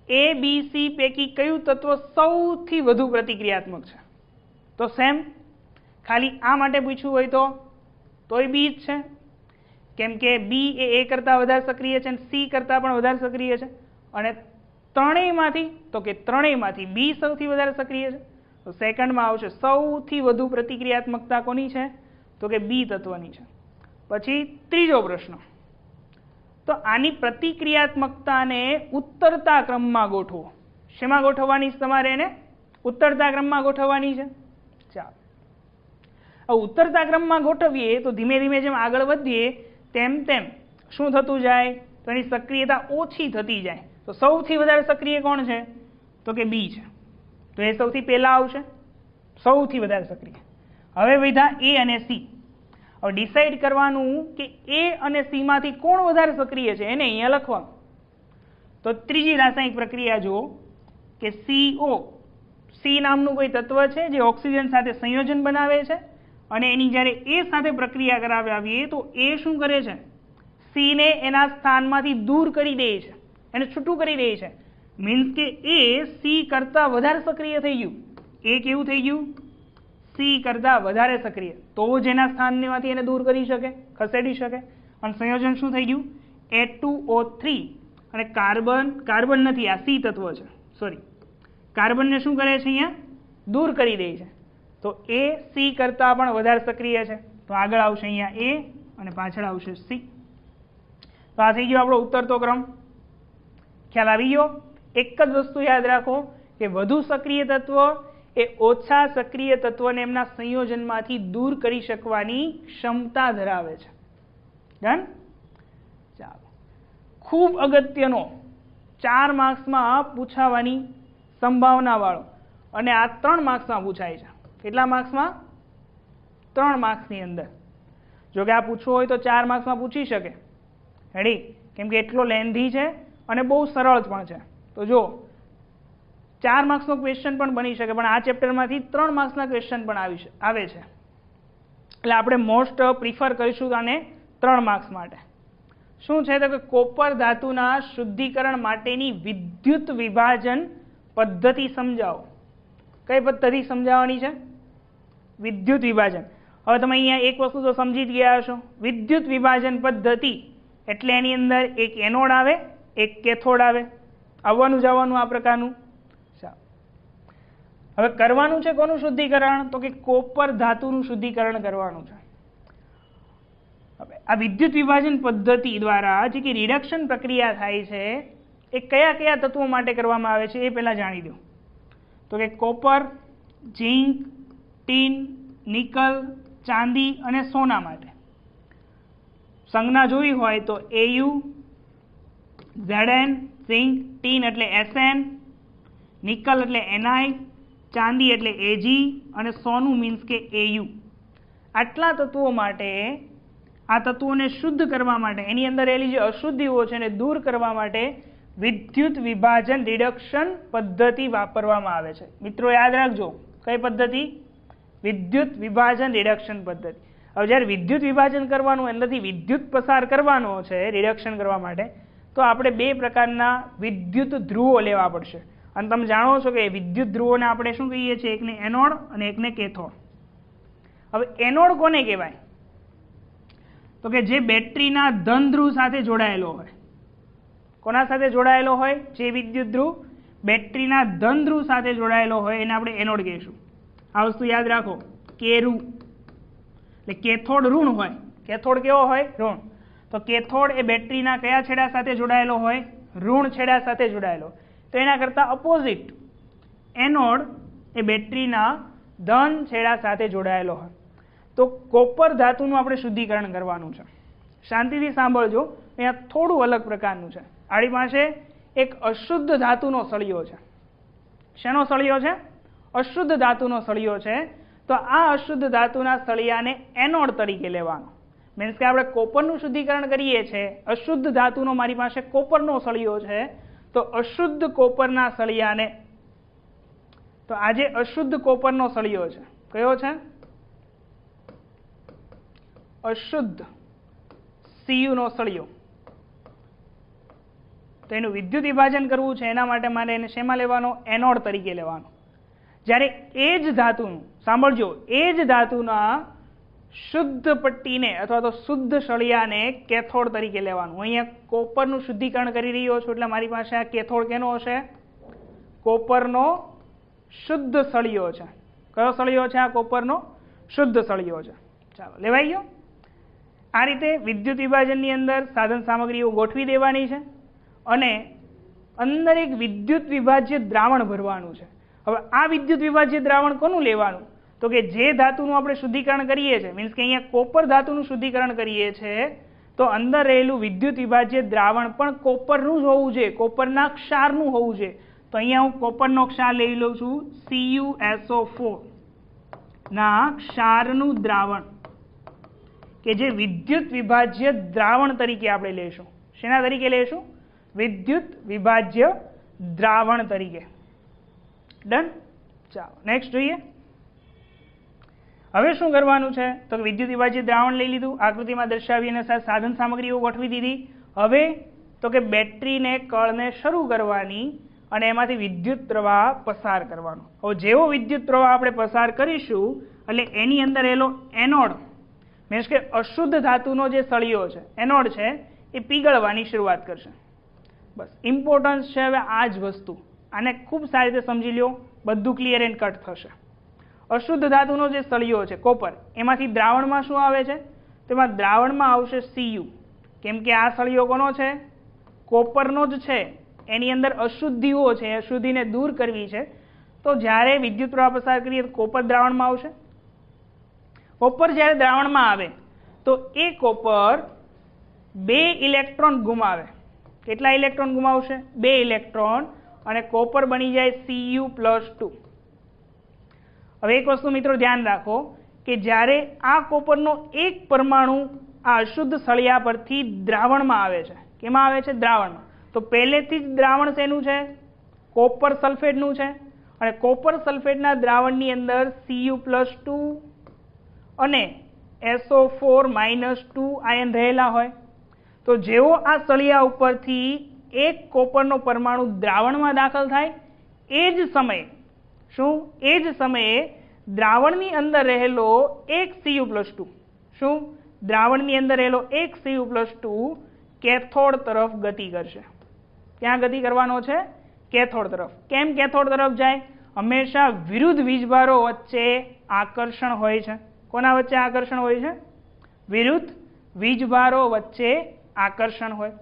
ABC પૈકી કયું તત્વ સૌથી વધુ પ્રતિક્રિયાત્મક છે? તો સેમ, ખાલી આ માટે પૂછ્યું હોય તોય B જ છે. કેમ કે બી એ કરતાં વધારે સક્રિય છે અને સી કરતાં પણ વધારે સક્રિય છે. અને ત્રણેયમાંથી બી સૌથી વધારે સક્રિય છે. તો સેકન્ડમાં આવશે સૌથી વધુ પ્રતિક્રિયાત્મકતા કોની છે? તો કે બી તત્વની છે. પછી ત્રીજો પ્રશ્ન, તો આની પ્રતિક્રિયાત્મકતાને ઉત્તરતા ક્રમમાં ગોઠવો. શેમાં ગોઠવવાની છે તમારે? એને ઉત્તરતા ક્રમમાં ગોઠવવાની છે. ચાલો, હવે ઉત્તરતા ક્રમમાં ગોઠવીએ તો ધીમે ધીમે જેમ આગળ વધીએ તેમ તેમ શું થતું જાય? તો એની સક્રિયતા ઓછી થતી જાય. તો સૌથી વધારે સક્રિય કોણ છે? તો કે બી છે. તો એ સૌથી પહેલા આવશે, સૌથી વધારે સક્રિય. હવે વધ્યા એ અને સી. હવે ડિસાઈડ કરવાનું કે એ અને સી માંથી કોણ વધારે સક્રિય છે એને અહીંયા લખવાનું. તો ત્રીજી રાસાયણિક પ્રક્રિયા જુઓ કે CO, સી નામનું કોઈ તત્વ છે જે ઓક્સિજન સાથે સંયોજન બનાવે છે અને એની જ્યારે એ સાથે પ્રક્રિયા કરાવીએ તો એ શું કરે છે? સીને એના સ્થાનમાંથી દૂર કરી દે છે, એને છૂટું કરી દે છે. મીન્સ કે એ સી કરતાં વધારે સક્રિય થઈ ગયું. એ કેવું થઈ ગયું? સી કરતાં વધારે સક્રિય. તો જ એના સ્થાનમાંથી એને દૂર કરી શકે, ખસેડી શકે. અને સંયોજન શું થઈ ગયું? H2O3 અને કાર્બન નથી, આ સી તત્વ છે, સોરી, કાર્બનને શું કરે છે? અહીંયા દૂર કરી દે છે. તો એ સી કરતાં પણ વધારે સક્રિય છે. તો આગળ આવશે અહીંયા એ અને પાછળ આવશે સી. તો આ થઈ ગયો આપણો ઉતરતો ક્રમ. ખ્યાલ આવી ગયો? એક જ વસ્તુ યાદ રાખો કે વધુ સક્રિય તત્વ એ ઓછા સક્રિય તત્વને એમના સંયોજનમાંથી દૂર કરી શકવાની ક્ષમતા ધરાવે છે. ડન? ચાલો, ખૂબ અગત્યનો 4 માર્ક્સમાં પૂછાવાની સંભાવના વાળો અને આ 3 માર્ક્સમાં પૂછાય છે. કેટલા માર્ક્સમાં? 3 માર્ક્સની અંદર. જો કે આ પૂછવું હોય તો 4 માર્ક્સમાં પૂછી શકે. રેડી? કેમ કે એટલો લેન્ધી છે અને બહુ સરળ પણ છે. તો જો 4 માર્ક્સનો ક્વેશ્ચન પણ બની શકે, પણ આ ચેપ્ટરમાંથી 3 માર્ક્સના ક્વેશ્ચન પણ આવે છે. એટલે આપણે મોસ્ટ પ્રિફર કરીશું આને 3 માર્ક્સ માટે. શું છે તો કે કોપર ધાતુના શુદ્ધિકરણ માટેની વિદ્યુત વિભાજન પદ્ધતિ સમજાવો. કઈ પદ્ધતિ સમજાવવાની છે? વિદ્યુત વિભાજન. હવે તમે અહીંયા એક વસ્તુ તો સમજી જ ગયા હશો. વિદ્યુત વિભાજન પદ્ધતિ એટલે એની અંદર એક એનોડ આવે, એક કેથોડ આવે. આવવાનું જવાનું આ પ્રકારનું. હવે કરવાનું છે કોનું શુદ્ધિકરણ? તો કે કોપર ધાતુનું શુદ્ધિકરણ કરવાનું છે. હવે આ વિદ્યુત વિભાજન પદ્ધતિ દ્વારા જે કે રિડક્શન પ્રક્રિયા થાય છે એ કયા કયા તત્વો માટે કરવામાં આવે છે એ પહેલા જાણી દો. તો કે કોપર, ઝીંક, ટીન, નિકલ, ચાંદી અને સોના માટે. સંજ્ઞા જોઈ હોય તો Au, Zn, ઝીંક, ટીન એટલે Sn, નિકલ એટલે Ni, ચાંદી એટલે Ag અને સોનું મીન્સ કે Au. આટલા તત્વો માટે, આ તત્વોને શુદ્ધ કરવા માટે, એની અંદર રહેલી જે અશુદ્ધિઓ છે એને દૂર કરવા માટે વિદ્યુત વિભાજન રિડક્શન પદ્ધતિ વાપરવામાં આવે છે. મિત્રો યાદ રાખજો, કઈ પદ્ધતિ? વિદ્યુત વિભાજન રિડક્શન પદ્ધતિ. હવે જ્યારે વિદ્યુત વિભાજન કરવાનું, અંદરથી વિદ્યુત પસાર કરવાનો છે રિડક્શન કરવા માટે, તો આપણે 2 પ્રકારના વિદ્યુત ધ્રુવો લેવા પડશે. અને તમે જાણો છો કે વિદ્યુત ધ્રુવોને આપણે શું કહીએ છીએ? એકને એનોડ અને એકને કેથોડ. હવે એનોડ કોને કહેવાય? તો કે જે બેટરીના ધન ધ્રુવ સાથે જોડાયેલો હોય. કોના સાથે જોડાયેલો હોય? જે વિદ્યુત ધ્રુવ બેટરીના ધન ધ્રુવ સાથે જોડાયેલો હોય એને આપણે એનોડ કહીશું. આ વસ્તુ યાદ રાખો. કેરું એટલે કેથોડ ઋણ હોય. કેથોડ કેવો હોય? ઋણ. તો કેથોડ એ બેટરીના કયા છેડા સાથે જોડાયેલો હોય? ઋણ છેડા સાથે જોડાયેલો. તો એના કરતાં અપોઝિટ એનોડ એ બેટરીના ધન છેડા સાથે જોડાયેલો હોય. તો કોપર ધાતુનું આપણે શુદ્ધિકરણ કરવાનું છે. શાંતિથી સાંભળજો, અહીંયા થોડું અલગ પ્રકારનું છે. આપણી પાસે એક અશુદ્ધ ધાતુનો સળિયો છે. શેનો સળિયો છે? અશુદ્ધ ધાતુનો સળિયો છે. તો આ અશુદ્ધ ધાતુના સળિયાને એનોડ તરીકે લેવાનો. મીન્સ કે આપણે કોપરનું શુદ્ધિકરણ કરીએ છીએ, અશુદ્ધ ધાતુનો મારી પાસે કોપરનો સળિયો છે, તો અશુદ્ધ કોપરના સળિયાને, તો આ જે અશુદ્ધ કોપરનો સળિયો છે, કયો છે? અશુદ્ધ Cu નો સળિયો. તો એનું વિદ્યુત વિભાજન કરવું છે, એના માટે મારે એને શેમાં લેવાનો? એનોડ તરીકે લેવાનો. જ્યારે એ જ ધાતુનું, સાંભળજો, એ જ ધાતુના શુદ્ધ પટ્ટીને અથવા તો શુદ્ધ સળિયાને કેથોડ તરીકે લેવાનું. અહીંયા કોપરનું શુદ્ધિકરણ કરી રહ્યો છું એટલે મારી પાસે આ કેથોડ કેનો હશે? કોપરનો શુદ્ધ સળિયો છે. કયો સળિયો છે? આ કોપરનો શુદ્ધ સળિયો છે. ચાલો, લેવાઈ ગયો. આ રીતે વિદ્યુત વિભાજનની અંદર સાધન સામગ્રીઓ ગોઠવી દેવાની છે અને અંદર એક વિદ્યુત વિભાજ્ય દ્રાવણ ભરવાનું છે. હવે આ વિદ્યુત વિભાજ્ય દ્રાવણ કોનું લેવાનું? તો કે જે ધાતુનું આપણે શુદ્ધિકરણ કરીએ છીએ, મીન્સ કે અહીંયા કોપર ધાતુનું શુદ્ધિકરણ કરીએ છીએ, તો અંદર રહેલું વિદ્યુત વિભાજ્ય દ્રાવણ પણ કોપરનું જ હોવું જોઈએ, કોપરના ક્ષારનું હોવું જોઈએ. તો અહીંયા હું કોપરનો ક્ષાર લઈ લઉં છું, CuSO4 ના ક્ષારનું દ્રાવણ, કે જે વિદ્યુત વિભાજ્ય દ્રાવણ તરીકે આપણે લેશું. શેના તરીકે લેશું? વિદ્યુત વિભાજ્ય દ્રાવણ તરીકે. ડન. ચાલો નેક્સ્ટ જોઈએ. હવે શું કરવાનું છે? તો વિદ્યુત વિભાજ્ય દ્રાવણ લઈ લીધું, આકૃતિમાં દર્શાવી અને સાધન સામગ્રીઓ ગોઠવી દીધી. હવે તો કે બેટરીને કળને શરૂ કરવાની અને એમાંથી વિદ્યુત પ્રવાહ પસાર કરવાનો. હવે જેવો વિદ્યુત પ્રવાહ આપણે પસાર કરીશું એટલે એની અંદર એલો એનોડ, મીન્સ કે અશુદ્ધ ધાતુનો જે સળિયો છે, એનોડ છે, એ પીગળવાની શરૂઆત કરશે. બસ ઇમ્પોર્ટન્સ છે હવે આ જ વસ્તુ. આને ખૂબ સારી રીતે સમજી લો, બધું ક્લિયર એન્ડ કટ થશે. અશુદ્ધ ધાતુનો જે સળિયો છે કોપર, એમાંથી દ્રાવણમાં શું આવે છે? તેમાં દ્રાવણમાં આવશે Cu. કેમ કે આ સળિયો કોનો છે? કોપરનો જ છે. એની અંદર અશુદ્ધિઓ છે, અશુદ્ધિને દૂર કરવી છે. તો જ્યારે વિદ્યુત પ્રવાહ પસાર કરીએ તો કોપર દ્રાવણમાં આવશે. કોપર જ્યારે દ્રાવણમાં આવે તો એ કોપર 2 ઇલેક્ટ્રોન ગુમાવે. કેટલા ઇલેક્ટ્રોન ગુમાવશે? 2 ઇલેક્ટ્રોન, અને કોપર બની જાય Cu+2. હવે એક વસ્તુ મિત્રો ધ્યાન રાખો કે જ્યારે આ કોપરનો એક પરમાણુ આ અશુદ્ધ સળિયા પરથી દ્રાવણમાં આવે છે, કેમાં આવે છે? દ્રાવણમાં. તો પહેલેથી જ દ્રાવણ શેનું છે? કોપર સલ્ફેટનું છે. અને કોપર સલ્ફેટના દ્રાવણની અંદર Cu+2 અને SO4-2 આયન રહેલા હોય. તો જેવો આ સળિયા ઉપરથી એક કોપરનો પરમાણુ દ્રાવણમાં દાખલ થાય, એ જ સમયે શું? એ જ સમયે દ્રાવણની અંદર રહેલો એક Cu+2, શું? દ્રાવણની અંદર રહેલો એક Cu+2 કેથોડ તરફ ગતિ કરશે. ક્યાં ગતિ કરવાનો છે? કેથોડ તરફ. કેમ કેથોડ તરફ જાય? હંમેશા વિરુદ્ધ વીજભારો વચ્ચે આકર્ષણ હોય છે. કોના વચ્ચે આકર્ષણ હોય છે? વિરુદ્ધ વીજભારો વચ્ચે આકર્ષણ હોય.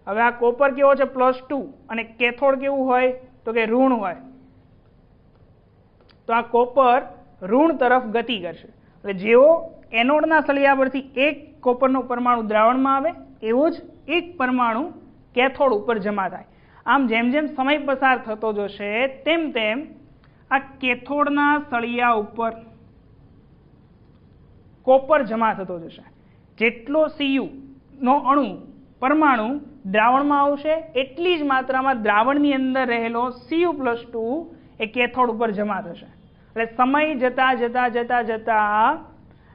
હવે આ કોપર કેવો છે? +2, અને કેથોડ કેવું હોય? તો કે ઋણ હોય. તો આ કોપર ઋણ તરફ ગતિ કરશે. એટલે જેવો એનોડના સળિયા પરથી એક કોપરનો પરમાણુ દ્રાવણમાં આવે, એવો જ એક પરમાણુ કેથોડ ઉપર જમા થાય. આમ જેમ જેમ સમય પસાર થતો જશે તેમ તેમ આ કેથોડના સળિયા ઉપર કોપર જમા થતો જશે. જેટલો Cu નો અણુ પરમાણુ દ્રાવણમાં આવશે એટલી જ માત્રામાં દ્રાવણની અંદર રહેલો Cu+2 એ કેથોડ ઉપર જમા થશે. એટલે સમય જતા જતા જતા જતા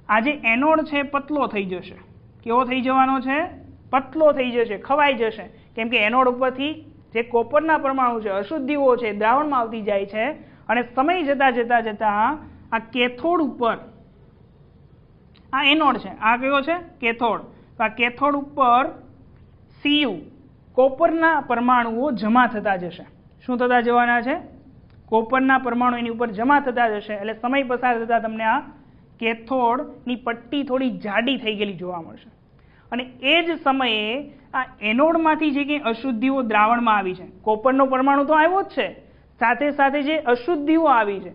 આ જે એનોડ છે પતલો થઈ જશે. કેવો થઈ જવાનો છે? પતલો થઈ જશે, ખવાઈ જશે. કેમ કે એનોડ ઉપરથી જે કોપરના પરમાણુ છે, અશુદ્ધિઓ છે, દ્રાવણમાં આવતી જાય છે, અને સમય જતા જતા જતા આ કેથોડ ઉપર, આ એનોડ છે, આ કયો છે? કેથોડ. તો આ કેથોડ ઉપર Cu કોપરના પરમાણુઓ જમા થતા જશે. શું થતા જવાના છે? કોપરના પરમાણુ એની ઉપર જમા થતા જશે. એટલે સમય પસાર થતા તમને આ કેથોડની પટ્ટી થોડી જાડી થઈ ગયેલી જોવા મળશે. અને એ જ સમયે આ એનોડમાંથી જે કંઈ અશુદ્ધિઓ દ્રાવણમાં આવી છે, કોપરનો પરમાણુ તો આવ્યો જ છે, સાથે સાથે જે અશુદ્ધિઓ આવી છે,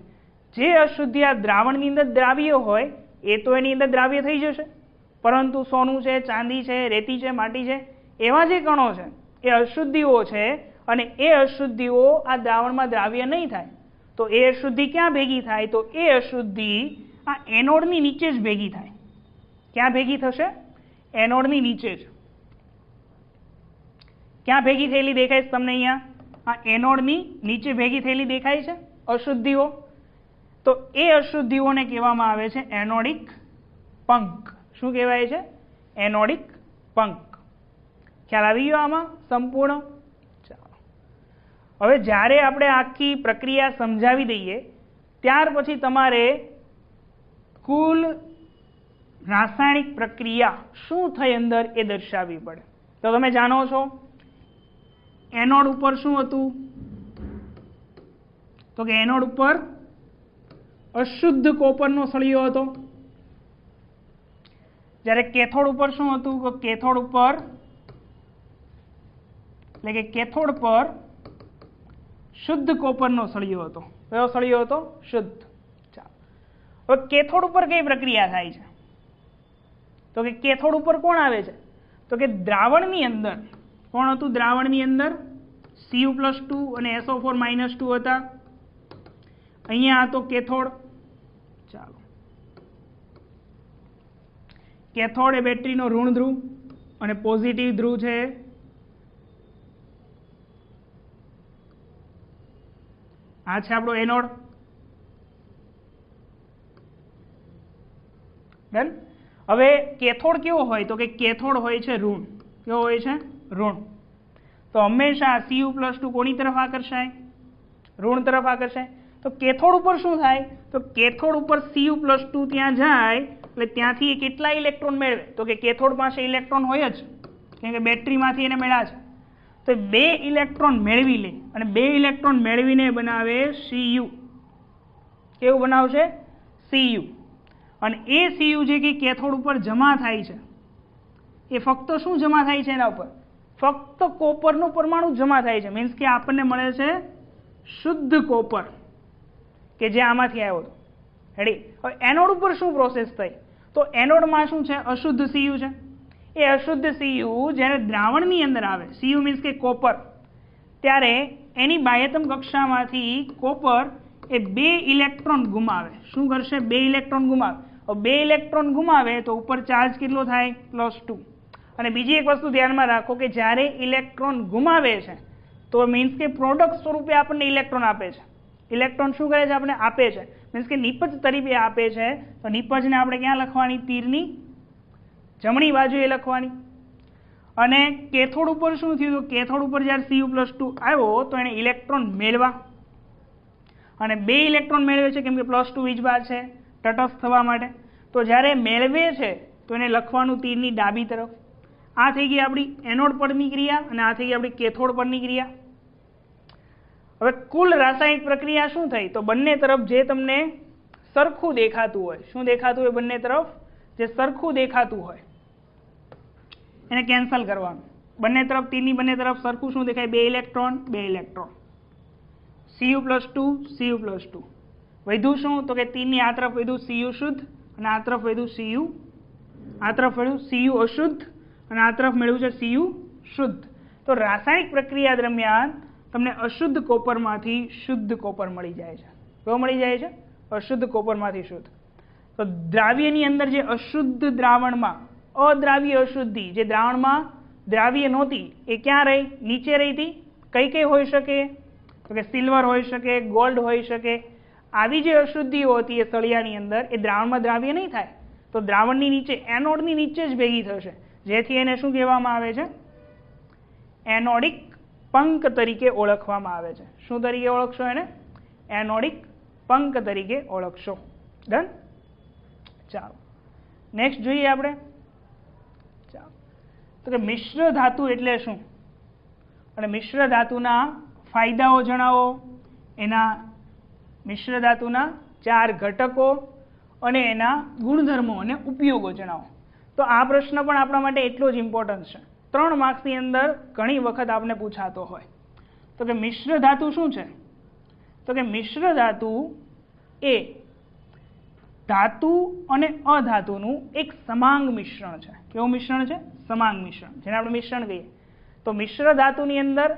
જે અશુદ્ધિ આ દ્રાવણની અંદર દ્રાવ્ય હોય એ તો એની અંદર દ્રાવ્ય થઈ જશે. પરંતુ સોનું છે, ચાંદી છે, રેતી છે, માટી છે, એવા જે કણો છે એ અશુદ્ધિઓ છે, અને એ અશુદ્ધિઓ આ દ્રાવણમાં દ્રાવ્ય નહીં થાય. તો એ અશુદ્ધિ ક્યાં ભેગી થાય? તો એ અશુદ્ધિ આ એનોડની નીચે જ ભેગી થાય. ક્યાં ભેગી થશે? એનોડની નીચે જ. ક્યાં ભેગી થયેલી દેખાય છે તમને? અહીંયા આ એનોડની નીચે ભેગી થયેલી દેખાય છે અશુદ્ધિઓ. તો એ અશુદ્ધિઓને કહેવામાં આવે છે એનોડિક પંક. શું કહેવાય છે? એનોડિક પંક. ખ્યાલ આવી ગયો આમાં સંપૂર્ણ? ચાલો, હવે જ્યારે આપણે આખી પ્રક્રિયા સમજાવી દઈએ ત્યાર પછી તમારે કુલ રાસાયણિક પ્રક્રિયા શું થઈ અંદર એ દર્શાવવી પડે. તો તમે જાણો છો એનોડ ઉપર શું હતું, તો કે એનોડ ઉપર અશુદ્ધ કોપરનો સળિયો હતો, જ્યારે કેથોડ ઉપર શું હતું, તો કેથોડ ઉપર એટલે કે કેથોડ પર શુદ્ધ કોપરનો સળિયો હતો. કયો સળિયો હતો? શુદ્ધ. ચાલો, હવે કેથોડ ઉપર કઈ પ્રક્રિયા થાય છે, તો કે કેથોડ ઉપર કોણ આવે છે, તો કે દ્રાવણની અંદર કોણ હતું, દ્રાવણની અંદર Cu+2 અને SO4-2 હતા. અહીંયા હતો કેથોડ. ચાલો, કેથોડ એ બેટરીનો ઋણ ધ્રુવ અને પોઝિટિવ ધ્રુવ છે. આ છે આપણો એનોડ. ડન. હવે કેથોડ કેવો હોય, તો કે કેથોડ હોય છે ઋણ. કેવો હોય છે? ઋણ. તો હંમેશા Cu+2 કોની તરફ આકર્ષાય? ઋણ તરફ આકર્ષાય. તો કેથોડ ઉપર શું થાય, તો કેથોડ ઉપર Cu+2 ત્યાં જાય એટલે ત્યાંથી કેટલા ઇલેક્ટ્રોન મેળવે, તો કે કેથોડ પાસે ઇલેક્ટ્રોન હોય જ, કેમ કે બેટરીમાંથી એને મળ્યા છે. તો 2 ઇલેક્ટ્રોન મેળવી લે અને 2 ઇલેક્ટ્રોન મેળવીને બનાવે Cu. કેવું બનાવશે? Cu. અને એ Cu જે કે કેથોડ ઉપર જમા થાય છે, એ ફક્ત શું જમા થાય છે? એના ઉપર ફક્ત કોપરનું પરમાણુ જમા થાય છે. મીન્સ કે આપણને મળે છે શુદ્ધ કોપર, કે જે આમાંથી આવ્યો હતો. રેડી. હવે એનોડ ઉપર શું પ્રોસેસ થઈ, તો એનોડમાં શું છે? અશુદ્ધ Cu છે. એ અશુદ્ધ Cu જ્યારે દ્રાવણની અંદર આવે, Cu મીન્સ કે કોપર, ત્યારે એની બાહ્યતમ કક્ષામાંથી કોપર એ 2 ઇલેક્ટ્રોન ગુમાવે. શું કરશે? 2 ઇલેક્ટ્રોન ગુમાવે. 2 ઇલેક્ટ્રોન ગુમાવે તો ઉપર ચાર્જ કેટલો થાય? +2. અને બીજી એક વસ્તુ ધ્યાનમાં રાખો કે જ્યારે ઇલેક્ટ્રોન ગુમાવે છે તો મીન્સ કે પ્રોડક્ટ સ્વરૂપે આપણને ઇલેક્ટ્રોન આપે છે. ઇલેક્ટ્રોન શું કરે છે? આપણે આપે છે. મીન્સ કે નિપજ તરીકે આપે છે. તો નિપજને આપણે ક્યાં લખવાની? તીરની જમણી બાજુએ લખવાની. અને કેથોડ ઉપર શું થયું? તો કેથોડ ઉપર જ્યારે Cu+2 આવ્યો તો એને ઇલેક્ટ્રોન મેળવા, અને 2 ઇલેક્ટ્રોન મેળવે છે કેમ કે +2 વીજભાર છે તટસ્થ થવા માટે. તો જ્યારે મેળવે છે તો એને લખવાનું તીરની ડાબી તરફ. આ થઈ ગઈ આપણી એનોડ પરની ક્રિયા અને આ થઈ ગઈ આપણી કેથોડ પરની ક્રિયા. હવે કુલ રાસાયણિક પ્રક્રિયા શું થઈ, તો બંને તરફ જે તમને સરખું દેખાતું હોય, શું દેખાતું હોય? બંને તરફ જે સરખું દેખાતું હોય એને કેન્સલ કરવાનું. બંને તરફ તીરની બંને તરફ સરખું શું દેખાય? 2 ઇલેક્ટ્રોન 2 ઇલેક્ટ્રોન. Cu+2 Cu+2. વધ્યું શું? તો કે તીરની આ તરફ વધ્યું Cu શુદ્ધ અને આ તરફ વધ્યું Cu, આ તરફ વધ્યું Cu અશુદ્ધ અને આ તરફ મેળવ્યું છે Cu શુદ્ધ. તો રાસાયણિક પ્રક્રિયા દરમિયાન તમને અશુદ્ધ કોપરમાંથી શુદ્ધ કોપર મળી જાય છે. કેવો મળી જાય છે? અશુદ્ધ કોપરમાંથી શુદ્ધ. તો દ્રાવ્યની અંદર જે અશુદ્ધ દ્રાવણમાં અદ્રાવ્ય અશુદ્ધિ જે દ્રાવણમાં દ્રાવ્ય નહોતી એ ક્યાં રહી? નીચે રહી હતી. કઈ કઈ હોઈ શકે? તો કે સિલ્વર હોઈ શકે, ગોલ્ડ હોઈ શકે. આવી જે અશુદ્ધિઓ હતી એ સળિયાની અંદર એ દ્રાવણમાં દ્રાવ્ય નહીં થાય, તો દ્રાવણની નીચે એનોડની નીચે જ ભેગી થશે, જેથી એને શું કહેવામાં આવે છે? એનોડિક પંક તરીકે ઓળખવામાં આવે છે. શું તરીકે ઓળખશો એને? એનોડિક પંક તરીકે ઓળખશો. ડન. ચાલો નેક્સ્ટ જોઈએ આપણે. ચાલો, તો કે મિશ્ર ધાતુ એટલે શું અને મિશ્ર ધાતુના ફાયદાઓ જણાવો, એના મિશ્ર ધાતુના 4 ઘટકો અને એના ગુણધર્મો અને ઉપયોગો જણાવો. તો આ પ્રશ્ન પણ આપણા માટે એટલો જ ઇમ્પોર્ટન્ટ છે. 3 માર્ક્સની અંદર ઘણી વખત આપણે પૂછાતો હોય. તો કે મિશ્ર ધાતુ શું છે? તો કે મિશ્ર ધાતુ એ ધાતુ અને અધાતુનું એક સમાંગ મિશ્રણ છે. કેવું મિશ્રણ છે? સમાંગ મિશ્રણ, જેને આપણે મિશ્રણ કહીએ. તો મિશ્ર ધાતુની અંદર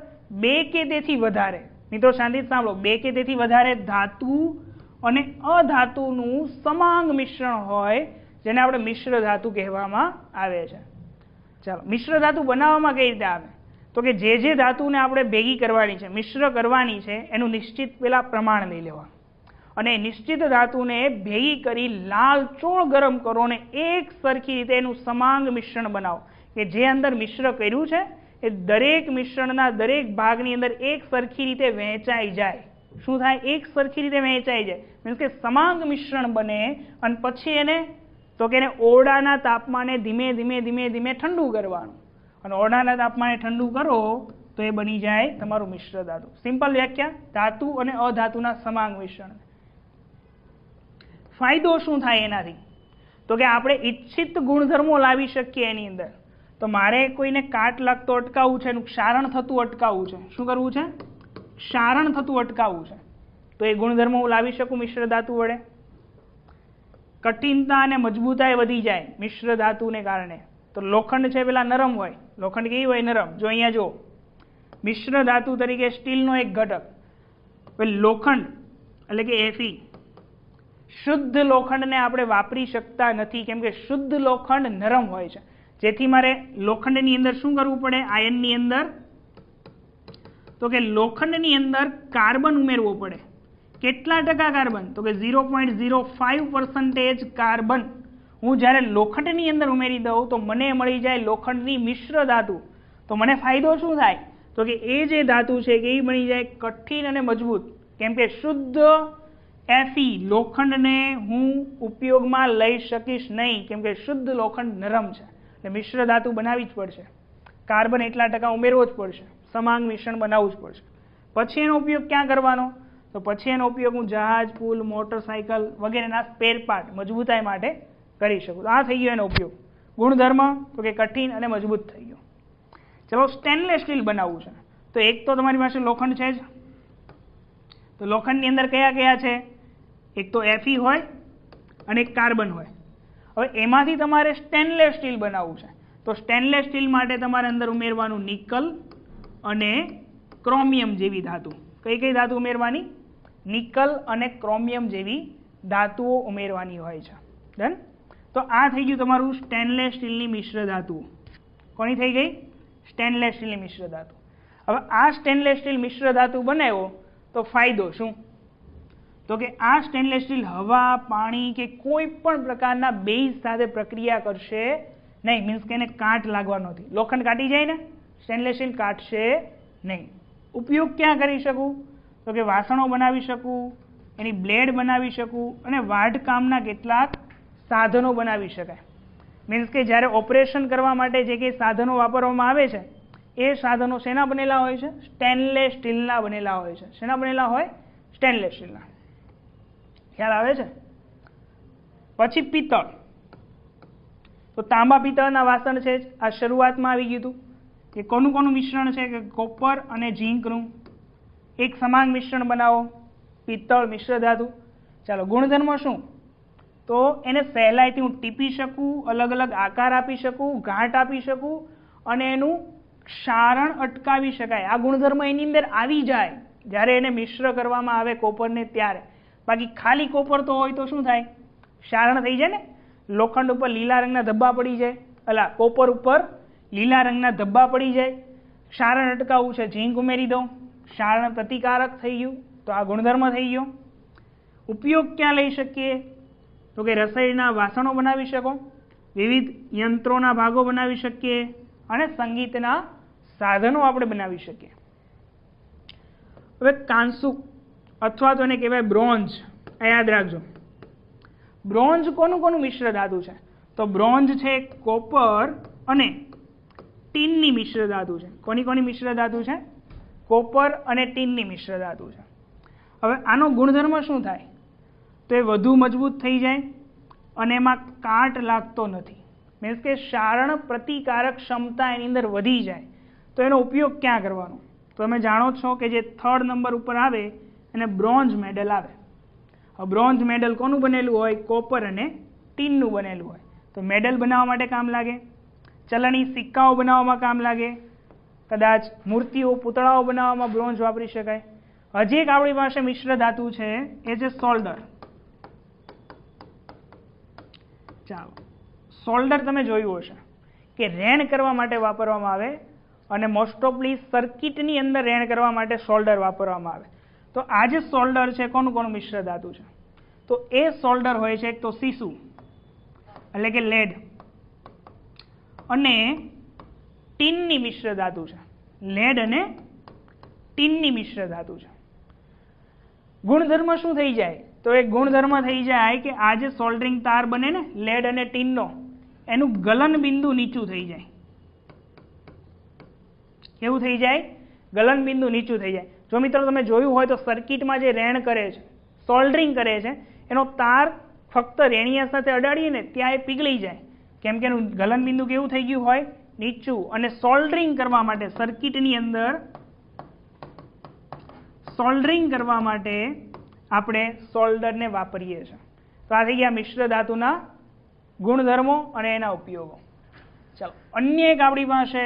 2 કે તેથી વધારે, મિત્રો શાંતિથી સાંભળો, 2 કે તેથી વધારે ધાતુ અને અધાતુનું સમાંગ મિશ્રણ હોય જેને આપણે મિશ્ર ધાતુ કહેવામાં આવે છે. ચાલો, મિશ્ર ધાતુ બનાવવામાં કઈ રીતે આવે? તો કે જે ધાતુને આપણે ભેગી કરવાની છે, મિશ્ર કરવાની છે, એનું નિશ્ચિત પેલા પ્રમાણ લઈ લેવા અને નિશ્ચિત ધાતુને ભેગી કરી લાલચોળ ગરમ કરો અને એક સરખી રીતે એનું સમાંગ મિશ્રણ બનાવો કે જે અંદર મિશ્ર કર્યું છે એ દરેક મિશ્રણના દરેક ભાગની અંદર એક સરખી રીતે વહેંચાઈ જાય. શું થાય? એક સરખી રીતે વહેંચાઈ જાય. મીન્સ કે સમાંગ મિશ્રણ બને અને પછી એને તો કે એને ઓરડાના તાપમાને ધીમે ધીમે ધીમે ધીમે ઠંડુ કરવાનું, અને ઓરડાના તાપમાને ઠંડુ કરો તો એ બની જાય તમારું મિશ્ર ધાતુ. સિમ્પલ વ્યાખ્યા, ધાતુ અને અધાતુના સમાંગ મિશ્રણ. ફાયદો શું થાય એનાથી? તો કે આપણે ઈચ્છિત ગુણધર્મો લાવી શકીએ એની અંદર. તો મારે કોઈને કાટ લાગતો અટકાવવું છે, એનું ક્ષારણ થતું અટકાવવું છે. શું કરવું છે? ક્ષારણ થતું અટકાવવું છે. તો એ ગુણધર્મો હું લાવી શકું મિશ્ર ધાતુ વડે. કઠિનતા અને મજબૂતાઈ વધી જાય મિશ્ર ધાતુને કારણે. તો લોખંડ છે પેલા નરમ હોય, લોખંડ કેવી હોય? નરમ. જો અહીંયા જો મિશ્ર ધાતુ તરીકે સ્ટીલનો એક ઘટક, લોખંડ એટલે કે Fe, શુદ્ધ લોખંડને આપણે વાપરી શકતા નથી, કેમ કે શુદ્ધ લોખંડ નરમ હોય છે. જેથી મારે લોખંડની અંદર શું કરવું પડે? આયનની અંદર, તો કે લોખંડની અંદર કાર્બન ઉમેરવો પડે. કેટલા ટકા કાર્બન? તો કે 0.05% કાર્બન હું જ્યારે લોખંડની અંદર ઉમેરી દઉં તો મને મળી જાય લોખંડની મિશ્ર ધાતુ. તો મને ફાયદો શું થાય? તો કે એ જે ધાતુ છે કે એ બની જાય કઠિન અને મજબૂત, કેમ કે શુદ્ધ Fe લોખંડને હું ઉપયોગમાં લઈ શકીશ નહીં, કેમ કે શુદ્ધ લોખંડ નરમ છે. એટલે મિશ્ર ધાતુ બનાવવી જ પડશે, કાર્બન એટલા ટકા ઉમેરવો જ પડશે, સમાંગ મિશ્રણ બનાવવું જ પડશે. પછી એનો ઉપયોગ ક્યાં કરવાનો? તો પછી એનો ઉપયોગ હું જહાજ, પુલ, મોટરસાયકલ વગેરેના સ્પેર પાર્ટ મજબૂતાઈ માટે કરી શકું. આ થઈ ગયો એનો ઉપયોગ. ગુણધર્મ તો કે કઠિન અને મજબૂત થઈ ગયો. ચલો સ્ટેનલેસ સ્ટીલ બનાવવું છે, તો એક તો તમારી પાસે લોખંડ છે જ. તો લોખંડની અંદર કયા કયા છે? એક તો Fe હોય અને એક કાર્બન હોય. હવે એમાંથી તમારે સ્ટેનલેસ સ્ટીલ બનાવવું છે, તો સ્ટેનલેસ સ્ટીલ માટે તમારે અંદર ઉમેરવાનું નિકલ અને ક્રોમિયમ જેવી ધાતુ. કઈ કઈ ધાતુ ઉમેરવાની? નિકલ અને ક્રોમિયમ જેવી ધાતુઓ ઉમેરવાની હોય છે. ડન. તો આ થઈ ગયું તમારું સ્ટેનલેસ સ્ટીલની મિશ્ર ધાતુ. કોની થઈ ગઈ? સ્ટેનલેસ સ્ટીલની મિશ્ર ધાતુ. હવે આ સ્ટેનલેસ સ્ટીલ મિશ્ર ધાતુ બનાવ્યો તો ફાયદો શું? તો કે આ સ્ટેનલેસ સ્ટીલ હવા, પાણી કે કોઈ પણ પ્રકારના બેઝ સાથે પ્રક્રિયા કરશે નહીં. મીન્સ કે એને કાટ લાગવાનો નથી. લોખંડ કાટી જાય ને, સ્ટેનલેસ સ્ટીલ કાટશે નહીં. ઉપયોગ ક્યાં કરી શકું? તો કે વાસણો બનાવી શકું, એની બ્લેડ બનાવી શકું, અને વાઢકામના કેટલાક સાધનો બનાવી શકાય. મીન્સ કે જ્યારે ઓપરેશન કરવા માટે જે કંઈ સાધનો વાપરવામાં આવે છે એ સાધનો શેના બનેલા હોય છે? સ્ટેનલેસ સ્ટીલના બનેલા હોય છે. શેના બનેલા હોય? સ્ટેનલેસ સ્ટીલના. ખ્યાલ આવે છે? પછી પિત્તળ. તો તાંબા પિત્તળના વાસણ છે, આ શરૂઆતમાં આવી ગયું હતું કે કોનું કોનું મિશ્રણ છે? કે કોપર અને ઝીંકનું એક સમાંગ મિશ્રણ બનાવો, પિત્તળ મિશ્ર ધાતુ. ચાલો ગુણધર્મ શું? તો એને સહેલાઈથી હું ટીપી શકું, અલગ અલગ આકાર આપી શકું, ઘાટ આપી શકું, અને એનું ક્ષારણ અટકાવી શકાય. આ ગુણધર્મ એની અંદર આવી જાય જ્યારે એને મિશ્ર કરવામાં આવે કોપરને ત્યારે. બાકી ખાલી કોપર તો હોય તો શું થાય? ક્ષારણ થઈ જાય ને. લોખંડ ઉપર લીલા રંગના ધબ્બા પડી જાય, અલા કોપર ઉપર લીલા રંગના ધબ્બા પડી જાય. ક્ષારણ અટકાવવું છે, ઝીંક ઉમેરી દઉં, ક્ષારણ પ્રતિકારક થઈ ગયું. તો આ ગુણધર્મ થઈ ગયો. ઉપયોગ ક્યાં લઈ શકીએ? તો કે રસોઈના વાસણો બનાવી શકો, વિવિધ યંત્રોના ભાગો બનાવી શકીએ, અને સંગીતના સાધનો આપણે બનાવી શકીએ. હવે કાંસુક અથવા તો એને કહેવાય બ્રોન્ઝ. યાદ રાખજો, બ્રોન્ઝ કોનું કોનું મિશ્ર ધાતુ છે? તો બ્રોન્ઝ છે કોપર અને ટીનની મિશ્ર ધાતુ છે. કોની કોની મિશ્ર ધાતુ છે? કોપર અને ટીનની મિશ્ર ધાતુ છે. હવે આનો ગુણધર્મ શું થાય? તો એ વધુ મજબૂત થઈ જાય અને એમાં કાટ લાગતો નથી. મીન્સ કે ક્ષારણ પ્રતિકારક ક્ષમતા એની અંદર વધી જાય. તો એનો ઉપયોગ ક્યાં કરવાનો? તો તમે જાણો છો કે જે 3rd નંબર ઉપર આવે એને બ્રોન્ઝ મેડલ આવે. બ્રોન્ઝ મેડલ કોનું બનેલું હોય? કોપર અને ટીનનું બનેલું હોય. તો મેડલ બનાવવા માટે કામ લાગે, ચલણી સિક્કાઓ બનાવવામાં કામ લાગે, કદાચ મૂર્તિઓ, પૂતળાઓ બનાવવામાં બ્રોન્ઝ વાપરી શકાય. હજી એક આપણી પાસે મિશ્ર ધાતુ છે, એ છે સોલ્ડર. ચાલો, સોલ્ડર તમે જોયું હશે કે રેણ કરવા માટે વાપરવામાં આવે, અને મોસ્ટ ઓફલી સર્કિટની અંદર રેણ કરવા માટે સોલ્ડર વાપરવામાં આવે. તો આ જે સોલ્ડર છે કોનું કોનું મિશ્ર ધાતુ છે? તો એ સોલ્ડર હોય છે એક તો સીસુ એટલે કે લેડ, અને ટીનની મિશ્ર ધાતુ છે. લેડ અને ટીનની મિશ્ર ધાતુ છે. ગુણધર્મ શું થઈ જાય? તો એક ગુણધર્મ થઈ જાય કે આ જે સોલ્ડરિંગ તાર બને ને લેડ અને ટીનનો, એનું ગલન બિંદુ નીચું થઈ જાય. કેવું થઈ જાય? ગલન બિંદુ નીચું થઈ જાય. જો મિત્રો તમે જોયું હોય તો સર્કિટમાં જે રેણ કરે છે, સોલ્ડરિંગ કરે છે, એનો તાર ફક્ત રેણિયા સાથે અડાડીએ ને ત્યાં એ પીગળી જાય, કેમ કે એનું ગલન બિંદુ કેવું થઈ ગયું હોય? નીચું. અને સોલ્ડરિંગ કરવા માટે સર્કિટની અંદર સોલ્ડરિંગ કરવા માટે આપણે સોલ્ડરને વાપરીએ છીએ. તો આ થઈ ગયા મિશ્ર ધાતુના ગુણધર્મો અને એના ઉપયોગો. ચાલો, અન્ય એક આપણી પાસે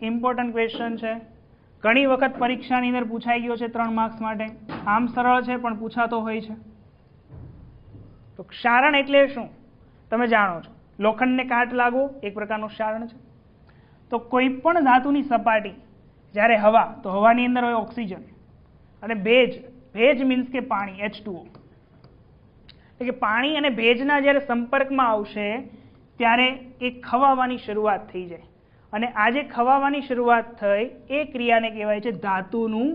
ઇમ્પોર્ટન્ટ ક્વેશ્ચન છે, ઘણી વખત પરીક્ષાની અંદર પૂછાઈ ગયો છે 3 માર્ક્સ માટે. આમ સરળ છે પણ પૂછાતો હોય છે. તો ક્ષારણ એટલે શું? તમે જાણો છો, લોખંડને કાટ લાગવો એક પ્રકારનું ક્ષારણ છે. તો કોઈ પણ ધાતુની સપાટી, જ્યારે હવા, તો હવાની અંદર હોય ઓક્સિજન, અને ભેજ, ભેજ મીન્સ કે પાણી, H2O, એટલે કે પાણી અને ભેજના જ્યારે સંપર્કમાં આવશે ત્યારે એ ખવાવાની શરૂઆત થઈ જાય. અને આ જે ખવાવાની શરૂઆત થઈ એ ક્રિયાને કહેવાય છે ધાતુનું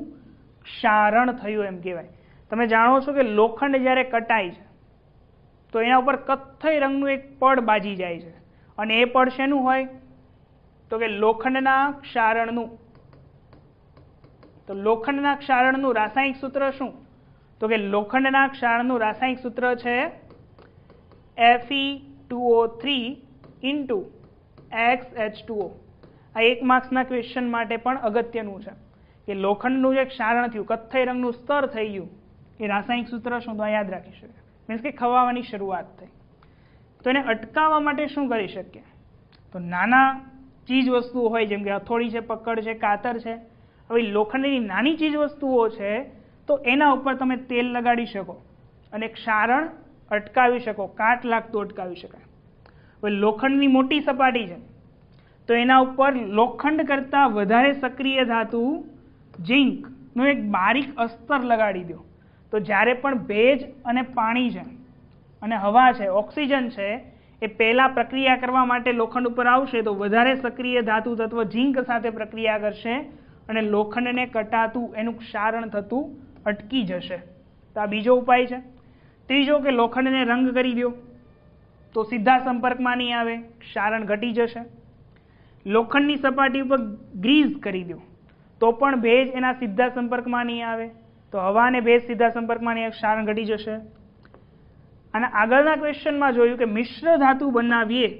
ક્ષારણ થયું એમ કહેવાય. તમે જાણો છો કે લોખંડ જ્યારે કટાય છે તો એના ઉપર કથ્થઈ રંગનું એક પડ બાજી જાય છે, અને એ પડ શેનું હોય? તો કે લોખંડના ક્ષારણનું. તો લોખંડના ક્ષારણનું રાસાયણિક સૂત્ર શું? તો કે લોખંડના ક્ષારણનું રાસાયણિક સૂત્ર છે Fe2O3 × XH2O. આ 1 માર્ક્સના ક્વેશ્ચન માટે પણ અગત્યનું છે કે લોખંડનું જે ક્ષારણ થયું, કથ્થઈ રંગનું સ્તર થઈ ગયું, એ રાસાયણિક સૂત્ર શું? તો યાદ રાખી શકે. મીન્સ કે ખવાવાની શરૂઆત થઈ. તો એને અટકાવવા માટે શું કરી શકીએ? તો નાના ચીજ વસ્તુઓ હોય, જેમ કે હથોડી છે, પકડ છે, કાતર છે, હવે લોખંડની નાની ચીજ વસ્તુઓ છે, તો એના ઉપર તમે તેલ લગાડી શકો અને ક્ષારણ અટકાવી શકો, કાટ લાગતું અટકાવી શકાય. હવે લોખંડની મોટી સપાટી છે તો એના ઉપર લોખંડ કરતાં વધારે સક્રિય ધાતુ ઝિંકનું એક બારીક અસ્તર લગાડી દો, તો જ્યારે પણ ભેજ અને પાણી છે અને હવા છે, ઓક્સિજન છે, એ પહેલાં પ્રક્રિયા કરવા માટે લોખંડ ઉપર આવશે તો વધારે સક્રિય ધાતુ તત્વ ઝિંક સાથે પ્રક્રિયા કરશે અને લોખંડને કટાતું, એનું ક્ષારણ થતું અટકી જશે. તો આ બીજો ઉપાય છે. ત્રીજો કે લોખંડને રંગ કરી દો તો સીધા સંપર્કમાં નહીં આવે, ક્ષારણ ઘટી જશે. લોખંડની સપાટી ઉપર ગ્રીઝ કરી દો તો પણ ભેજ એના સીધા સંપર્કમાં નહીં આવે, તો હવા અને ભેજ સીધા સંપર્કમાં નહીં આવે, ક્ષારણ ઘટી જશે. અને આગળના ક્વેશ્ચનમાં જોયું કે મિશ્ર ધાતુ બનાવીએ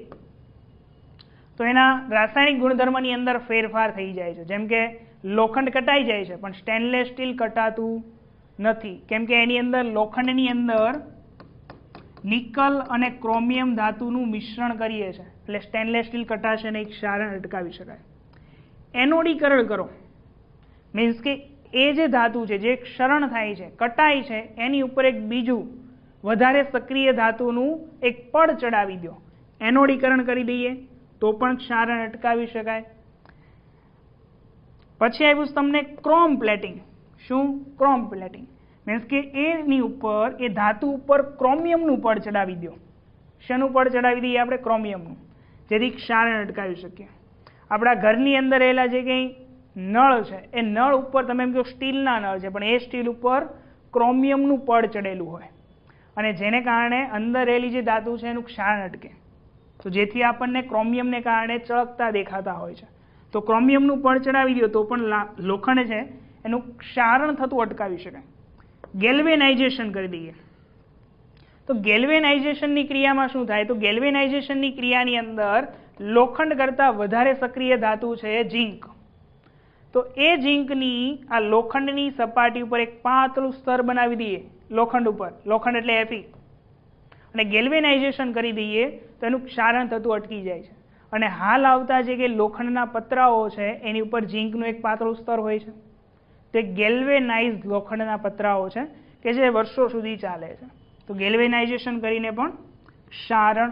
તો એના રાસાયણિક ગુણધર્મની અંદર ફેરફાર થઈ જાય છે. જેમ કે લોખંડ કટાઈ જાય છે પણ સ્ટેનલેસ સ્ટીલ કટાતું નથી, કેમ કે એની અંદર લોખંડની અંદર નિકલ અને ક્રોમિયમ ધાતુનું મિશ્રણ કરીએ છીએ, એટલે સ્ટેનલેસ સ્ટીલ કટાશે નહીં, ક્ષારણ અટકાવી શકાય. એનોડીકરણ કરો મીન્સ કે એ જે ધાતુ છે, જે ક્ષરણ થાય છે, કટાય છે, એની ઉપર એક બીજું વધારે સક્રિય ધાતુનું એક પડ ચડાવી દો, એનોડીકરણ કરી દઈએ તો પણ ક્ષારણ અટકાવી શકાય. પછી આવ્યું તમને ક્રોમ પ્લેટિંગ. શું? ક્રોમ પ્લેટિંગ મીન્સ કે એની ઉપર, એ ધાતુ ઉપર ક્રોમિયમનું પડ ચડાવી દો. શેનું પડ ચડાવી દઈએ આપણે? ક્રોમિયમનું, જેથી ક્ષારણ અટકાવી શકીએ. આપણા ઘરની અંદર રહેલા જે કંઈ નળ છે એ નળ ઉપર તમે એમ કહો સ્ટીલના નળ છે, પણ એ સ્ટીલ ઉપર ક્રોમિયમનું પડ ચડેલું હોય, અને જેને કારણે અંદર રહેલી જે ધાતુ છે એનું ક્ષારણ અટકે, તો જેથી આપણને ક્રોમિયમને કારણે ચળકતા દેખાતા હોય છે. તો ક્રોમિયમનું પડ ચડાવી દો તો પણ લોખંડ છે એનું ક્ષારણ થતું અટકાવી શકાય. ગેલ્વેનાઇઝેશન કરી દઈએ તો ગેલ્વેનાઇઝેશનની ક્રિયામાં શું થાય? તો ગેલ્વેનાઇઝેશનની ક્રિયાની અંદર લોખંડ કરતાં વધારે સક્રિય ધાતુ છે ઝિંક. તો એ ઝિંકની આ લોખંડની સપાટી ઉપર એક પાતળું સ્તર બનાવી દઈએ લોખંડ ઉપર, લોખંડ એટલે Fe, અને ગેલ્વેનાઇઝેશન કરી દઈએ તો એનું ક્ષારણ થતું અટકી જાય છે. અને હાલ આવતા જે કે લોખંડના પતરાઓ છે એની ઉપર ઝિંકનું એક પાતળું સ્તર હોય છે, તે ગેલ્વેનાઇઝ લોખંડના પતરાઓ છે કે જે વર્ષો સુધી ચાલે છે. તો ગેલ્વેનાઇઝેશન કરીને પણ ક્ષારણ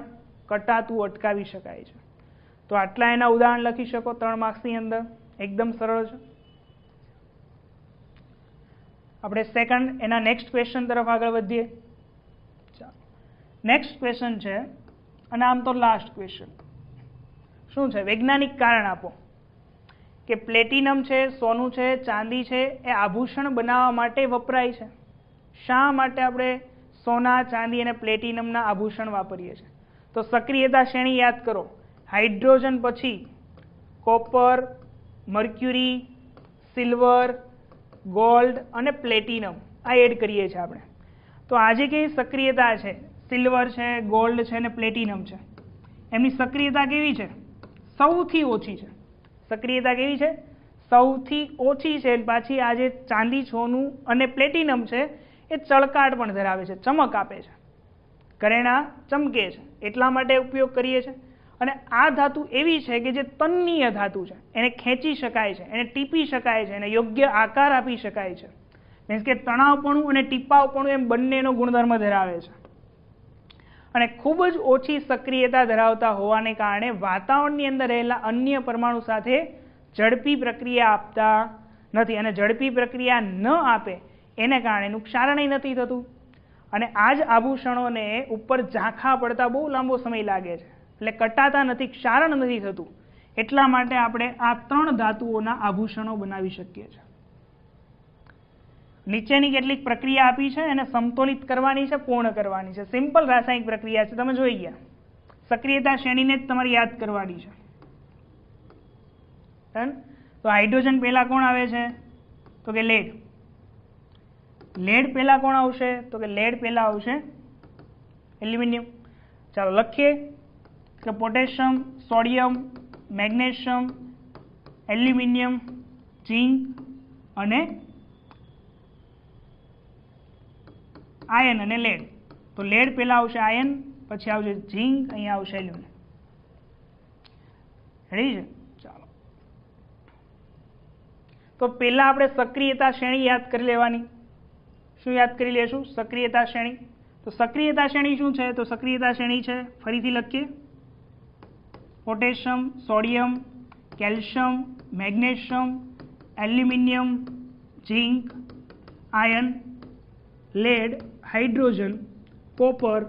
કટાતું અટકાવી શકાય છે. તો આટલા એના ઉદાહરણ લખી શકો 3 માર્ક્સની અંદર, એકદમ સરળ છે. આપણે સેકન્ડ એના નેક્સ્ટ ક્વેશ્ચન તરફ આગળ વધીએ. ચાલો, નેક્સ્ટ ક્વેશ્ચન છે, અને આમ તો લાસ્ટ ક્વેશ્ચન. શું છે? વૈજ્ઞાનિક કારણ આપો કે પ્લેટિનમ છે, સોનું છે, ચાંદી છે, એ આભૂષણ બનાવવા માટે વપરાય છે. શા માટે આપણે સોના, ચાંદી અને પ્લેટિનમના આભૂષણ વાપરીએ છીએ. તો સક્રિયતા શ્રેણી યાદ કરો. હાઇડ્રોજન પછી કોપર, મર્ક્યુરી, સિલ્વર, ગોલ્ડ અને પ્લેટિનમ આ એડ કરીએ છીએ આપણે. તો આજે કેવી સક્રિયતા છે? સિલ્વર છે, ગોલ્ડ છે અને પ્લેટિનમ છે. એમની સક્રિયતા કેવી છે? સૌથી ઓછી છે. સક્રિયતા કેવી છે? સૌથી ઓછી છે. પાછી આજે ચાંદી, સોનું અને પ્લેટિનમ છે એ ચળકાટ પણ ધરાવે છે, ચમક આપે છે, કરેણા ચમકે છે, એટલા માટે ઉપયોગ કરીએ છીએ. અને આ ધાતુ એવી છે કે જે તન્નીય ધાતુ છે, એને ખેંચી શકાય છે, એને ટીપી શકાય છે, એને યોગ્ય આકાર આપી શકાય છે. મીન્સ કે તણાવપણું અને ટીપાવપણું એમ બંનેનો ગુણધર્મ ધરાવે છે. અને ખૂબ જ ઓછી સક્રિયતા ધરાવતા હોવાને કારણે વાતાવરણની અંદર રહેલા અન્ય પરમાણુ સાથે ઝડપી પ્રક્રિયા આપતા નથી. અને ઝડપી પ્રક્રિયા ન આપે એને કારણે એનું ક્ષારણય નથી થતું. અને આ જ આભૂષણોને ઉપર ઝાંખા પડતા બહુ લાંબો સમય લાગે છે, એટલે કટાતા નથી, ક્ષારણ નથી થતું. એટલા માટે આપણે આ 3 ધાતુઓના આભૂષણો બનાવી શકીએ છીએ. નીચેની કેટલીક પ્રક્રિયા આપી છે એને સમતોલિત કરવાની છે, પૂર્ણ કરવાની છે. સિમ્પલ રાસાયણિક પ્રક્રિયા છે, તમે જોઈ ગયા. સક્રિયતા શ્રેણીને જ તમારે યાદ કરવાની છે. ડન. તો હાઇડ્રોજન પહેલા કોણ આવે છે? તો કે લેડ. લેડ પહેલા કોણ આવશે? તો કે લેડ પહેલા આવશે એલ્યુમિનિયમ. ચાલો લખીએ કે potassium, sodium, magnesium, aluminium, zinc અને આયન અને લેડ. તો લેડ પહેલા આવશે આયન, પછી આવશે ઝિંક, અહીંયા આવશે એલ્યુમિનિયમ. રેડી છે? ચાલો. તો પહેલા આપણે સક્રિયતા શ્રેણી યાદ કરી લેવાની. શું યાદ કરી લેશું? સક્રિયતા શ્રેણી. તો સક્રિયતા શ્રેણી શું છે? તો સક્રિયતા શ્રેણી છે, ફરીથી લખીએ, potassium, sodium, calcium, magnesium, aluminium, zinc, iron, lead, hydrogen, copper,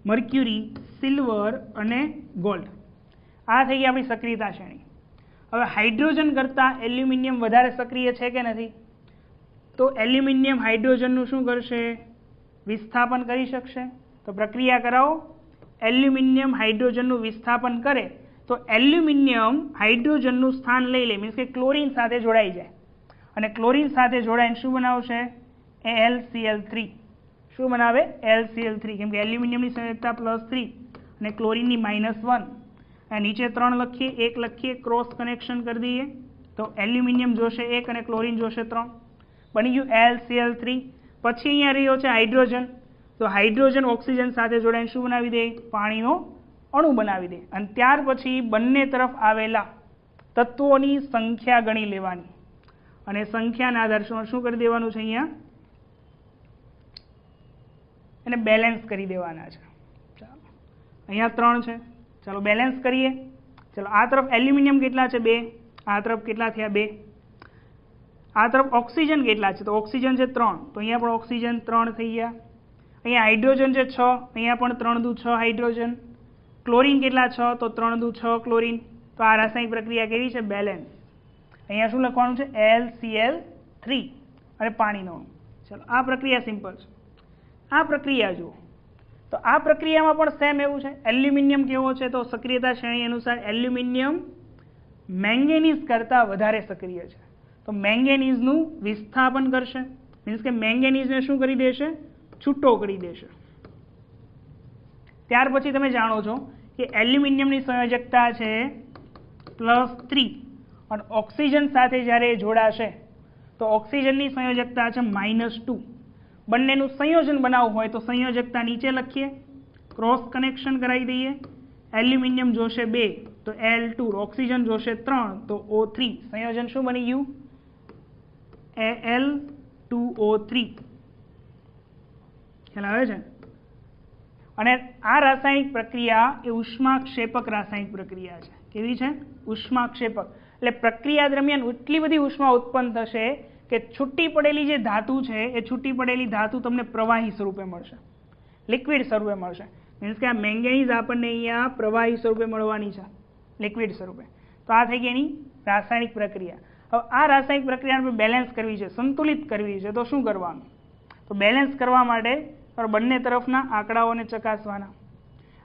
mercury, silver અને ગોલ્ડ. આ થઈ ગઈ આપણી સક્રિયતા શ્રેણી. હવે હાઇડ્રોજન કરતાં એલ્યુમિનિયમ વધારે સક્રિય છે કે નથી? તો એલ્યુમિનિયમ હાઇડ્રોજનનું શું કરશે? વિસ્થાપન કરી શકશે. તો પ્રક્રિયા કરાવો. એલ્યુમિનિયમ હાઇડ્રોજનનું વિસ્થાપન કરે તો એલ્યુમિનિયમ હાઇડ્રોજનનું સ્થાન લઈ લે, મીન્સ કે ક્લોરીન સાથે જોડાઈ જાય. અને ક્લોરીન સાથે જોડાઈને શું બનાવશે? AlCl3. શું બનાવે? AlCl3. કેમ કે એલ્યુમિનિયમની સંયોજકતા +3 અને ક્લોરીનની -1. અને નીચે 3 લખીએ, 1 લખીએ, ક્રોસ કનેક્શન કરી દઈએ તો એલ્યુમિનિયમ જોશે 1 અને ક્લોરીન જોશે 3. બની ગયું AlCl3. પછી અહીંયા રહ્યો છે હાઇડ્રોજન. તો હાઇડ્રોજન ઓક્સિજન સાથે જોડાઈને શું બનાવી દે? પાણીનો અણુ બનાવી દે. અને ત્યાર પછી બંને તરફ આવેલા તત્વોની સંખ્યા ગણી લેવાની. અને સંખ્યાના આધારે શું કરી દેવાનું છે? અહીંયા એને બેલેન્સ કરી દેવાના છે. ચાલો, અહીંયા 3 છે. ચાલો બેલેન્સ કરીએ. ચાલો, આ તરફ એલ્યુમિનિયમ કેટલા છે? 2. આ તરફ કેટલા થયા? 2. આ તરફ ઓક્સિજન કેટલા છે? તો ઓક્સિજન છે 3. તો અહીંયા પણ ઓક્સિજન 3 થઈ ગયા. અહીંયા હાઇડ્રોજન છે 6. અહીંયા પણ 3 દુ 6 હાઇડ્રોજન. ક્લોરીન કેટલા? 6. તો 3 દુ 6 ક્લોરીન. તો આ રાસાયણિક પ્રક્રિયા કેવી છે? બેલેન્સ. અહીંયા શું લખવાનું છે? AlCl3 અને પાણીનો અણુ. ચાલો, આ પ્રક્રિયા સિમ્પલ છે. આ પ્રક્રિયા જુઓ તો આ પ્રક્રિયામાં પણ સેમ એવું છે. એલ્યુમિનિયમ કેવો છે? તો સક્રિયતા શ્રેણી અનુસાર એલ્યુમિનિયમ મેંગેનીઝ કરતાં વધારે સક્રિય છે. તો મેંગેનીઝનું વિસ્થાપન કરશે, મીન્સ કે મેંગેનીઝને શું કરી દેશે? છૂટો કરી દેશે. ત્યાર પછી તમે જાણો છો કે એલ્યુમિનિયમની સંયોજકતા છે +3 અને ઓક્સિજન સાથે જ્યારે જોડાશે તો ઓક્સિજનની સંયોજકતા છે -2. બંનેનું સંયોજન બનાવવું હોય તો સંયોજકતા નીચે લખીએ, ક્રોસ કનેક્શન કરાવી દઈએ. એલ્યુમિનિયમ જોશે 2 તો Al2, ઓક્સિજન જોશે 3 તો O3. સંયોજન શું બની ગયું? Al2O3. ખ્યાલ આવે છે? અને આ રાસાયણિક પ્રક્રિયા એ ઉષ્માક્ષેપક રાસાયણિક પ્રક્રિયા છે. કેવી છે? ઉષ્માક્ષેપક. એટલે પ્રક્રિયા દરમિયાન એટલી બધી ઉષ્મા ઉત્પન્ન થશે કે છૂટી પડેલી જે ધાતુ છે એ છૂટી પડેલી ધાતુ તમને પ્રવાહી સ્વરૂપે મળશે, લિક્વિડ સ્વરૂપે મળશે. મીન્સ કે આ મેંગેનીઝ આપણને અહીંયા પ્રવાહી સ્વરૂપે મળવાની છે, લિક્વિડ સ્વરૂપે. તો આ થઈ ગઈ એની રાસાયણિક પ્રક્રિયા. હવે આ રાસાયણિક પ્રક્રિયાને બેલેન્સ કરવી છે, સંતુલિત કરવી છે, તો શું કરવાનું? તો બેલેન્સ કરવા માટે पर બંને તરફના આંકડાઓને ચકાસવાના।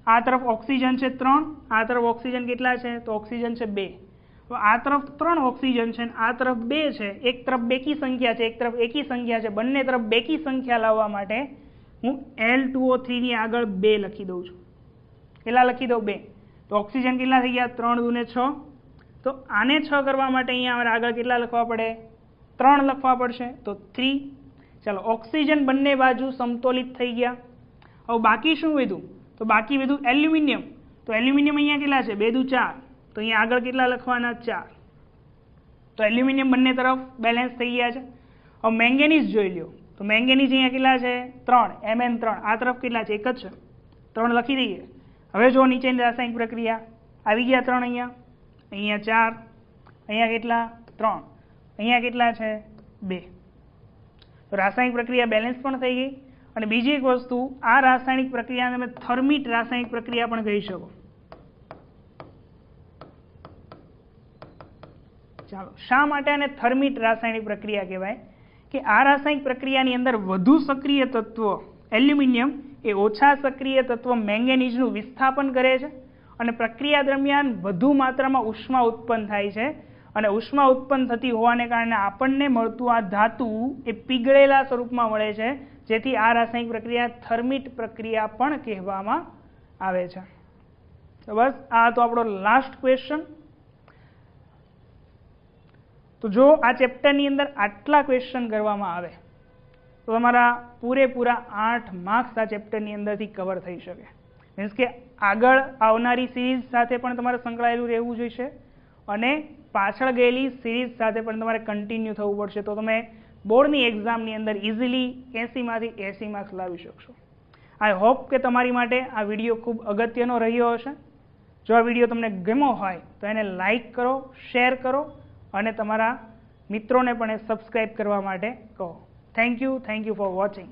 આ તરફ ઓક્સિજન છે 3, આ તરફ ઓક્સિજન કેટલા છે? તો ઓક્સિજન છે 2। તો આ તરફ 3 ઓક્સિજન છે, આ તરફ 2 છે। એક તરફ બેકી સંખ્યા છે, એક તરફ એકી સંખ્યા છે। બંને તરફ બેકી સંખ્યા લાવવા માટે હું L2O3 ની આગળ 2 લખી દઉં છું। કેટલા લખી દઉં? 2। તો ઓક્સિજન કેટલા થઈ ગયા? 3 दूने 6। तो आने 6 करवा माटे अहींया अमारे आगळ केटला लखवा पड़े? 3 लखवा पड़शे। तो 3। चलो ऑक्सिजन बंने बाजू समतोलित थई गया। हवे बाकी शुं वध्युं? तो बाकी वध्युं एल्युमिनियम। तो एल्युमिनियम अहींया केटला छे? 2 दू 4। तो अहींया आगळ केटला लखवाना? 4। तो एल्युमिनियम बंने तरफ बेलेन्स थई गया छे। हवे मेंगेनीज जोई ल्यो। तो मेंगेनीज अहींया केटला छे? 3 Mn3। आ तरफ केटला छे? 1 ज छे। 3 लखी दઈએ। हवे जो नीचेनी रासायनिक प्रक्रिया आवी गया 3 अहींया, अहींया 4, अहींया केटला? 3, अहींया केटला छे? 2। तो रासायनिक प्रक्रिया बेलेन्स पण थई गई। अने बीजी एक वस्तु, आ रासायनिक प्रक्रियाने તમે થર્મિટ रासायनिक प्रक्रिया पण कही शको। ચાલો, શા માટે આને થર્મિટ રાસાયણિક પ્રક્રિયા કહેવાય? કે આ રાસાયણિક પ્રક્રિયાની અંદર વધુ સક્રિય તત્વ એલ્યુમિનિયમ એ ઓછા સક્રિય તત્વ મેંગેનીઝનું વિસ્થાપન કરે છે અને પ્રક્રિયા દરમિયાન વધુ માત્રામાં ઉષ્મા ઉત્પન્ન થાય છે અને ઉષ્મા ઉત્પન્ન થતી હોવાને કારણે આપણને મળતું આ ધાતુ એ પીગળેલા સ્વરૂપમાં મળે છે, જેથી આ રાસાયણિક પ્રક્રિયા થર્મિટ પ્રક્રિયા પણ કહેવામાં આવે છે। તો બસ આ તો આપણો લાસ્ટ ક્વેશ્ચન। तो जो आ चेप्टरनी अंदर आटला क्वेश्चन करवामां आवे तो तमारा पूरेपूरा 8 मार्क्स आ चेप्टरनी अंदरथी कवर थई शके। मीन्स के आगळ आवनारी सीरीज साथे पण तमारे संकळायेलुं रहेवुं जोईशे अने पाछळ गयेली सीरीज साथे पण तमारे कन्टिन्यू थवुं पड़शे, तो तमे बोर्डनी एक्जामनी अंदर इजीली 80 मांथी 80 मार्क्स लावी शकशो। आई होप के तमारी माटे आ विडियो खूब अगत्यनो रह्यो हशे। जो आ विडियो तमने गम्यो होय तो एने लाइक करो, शेर करो અને તમારા મિત્રોને પણ સબસ્ક્રાઇબ કરવા માટે કહો। Thank you for watching.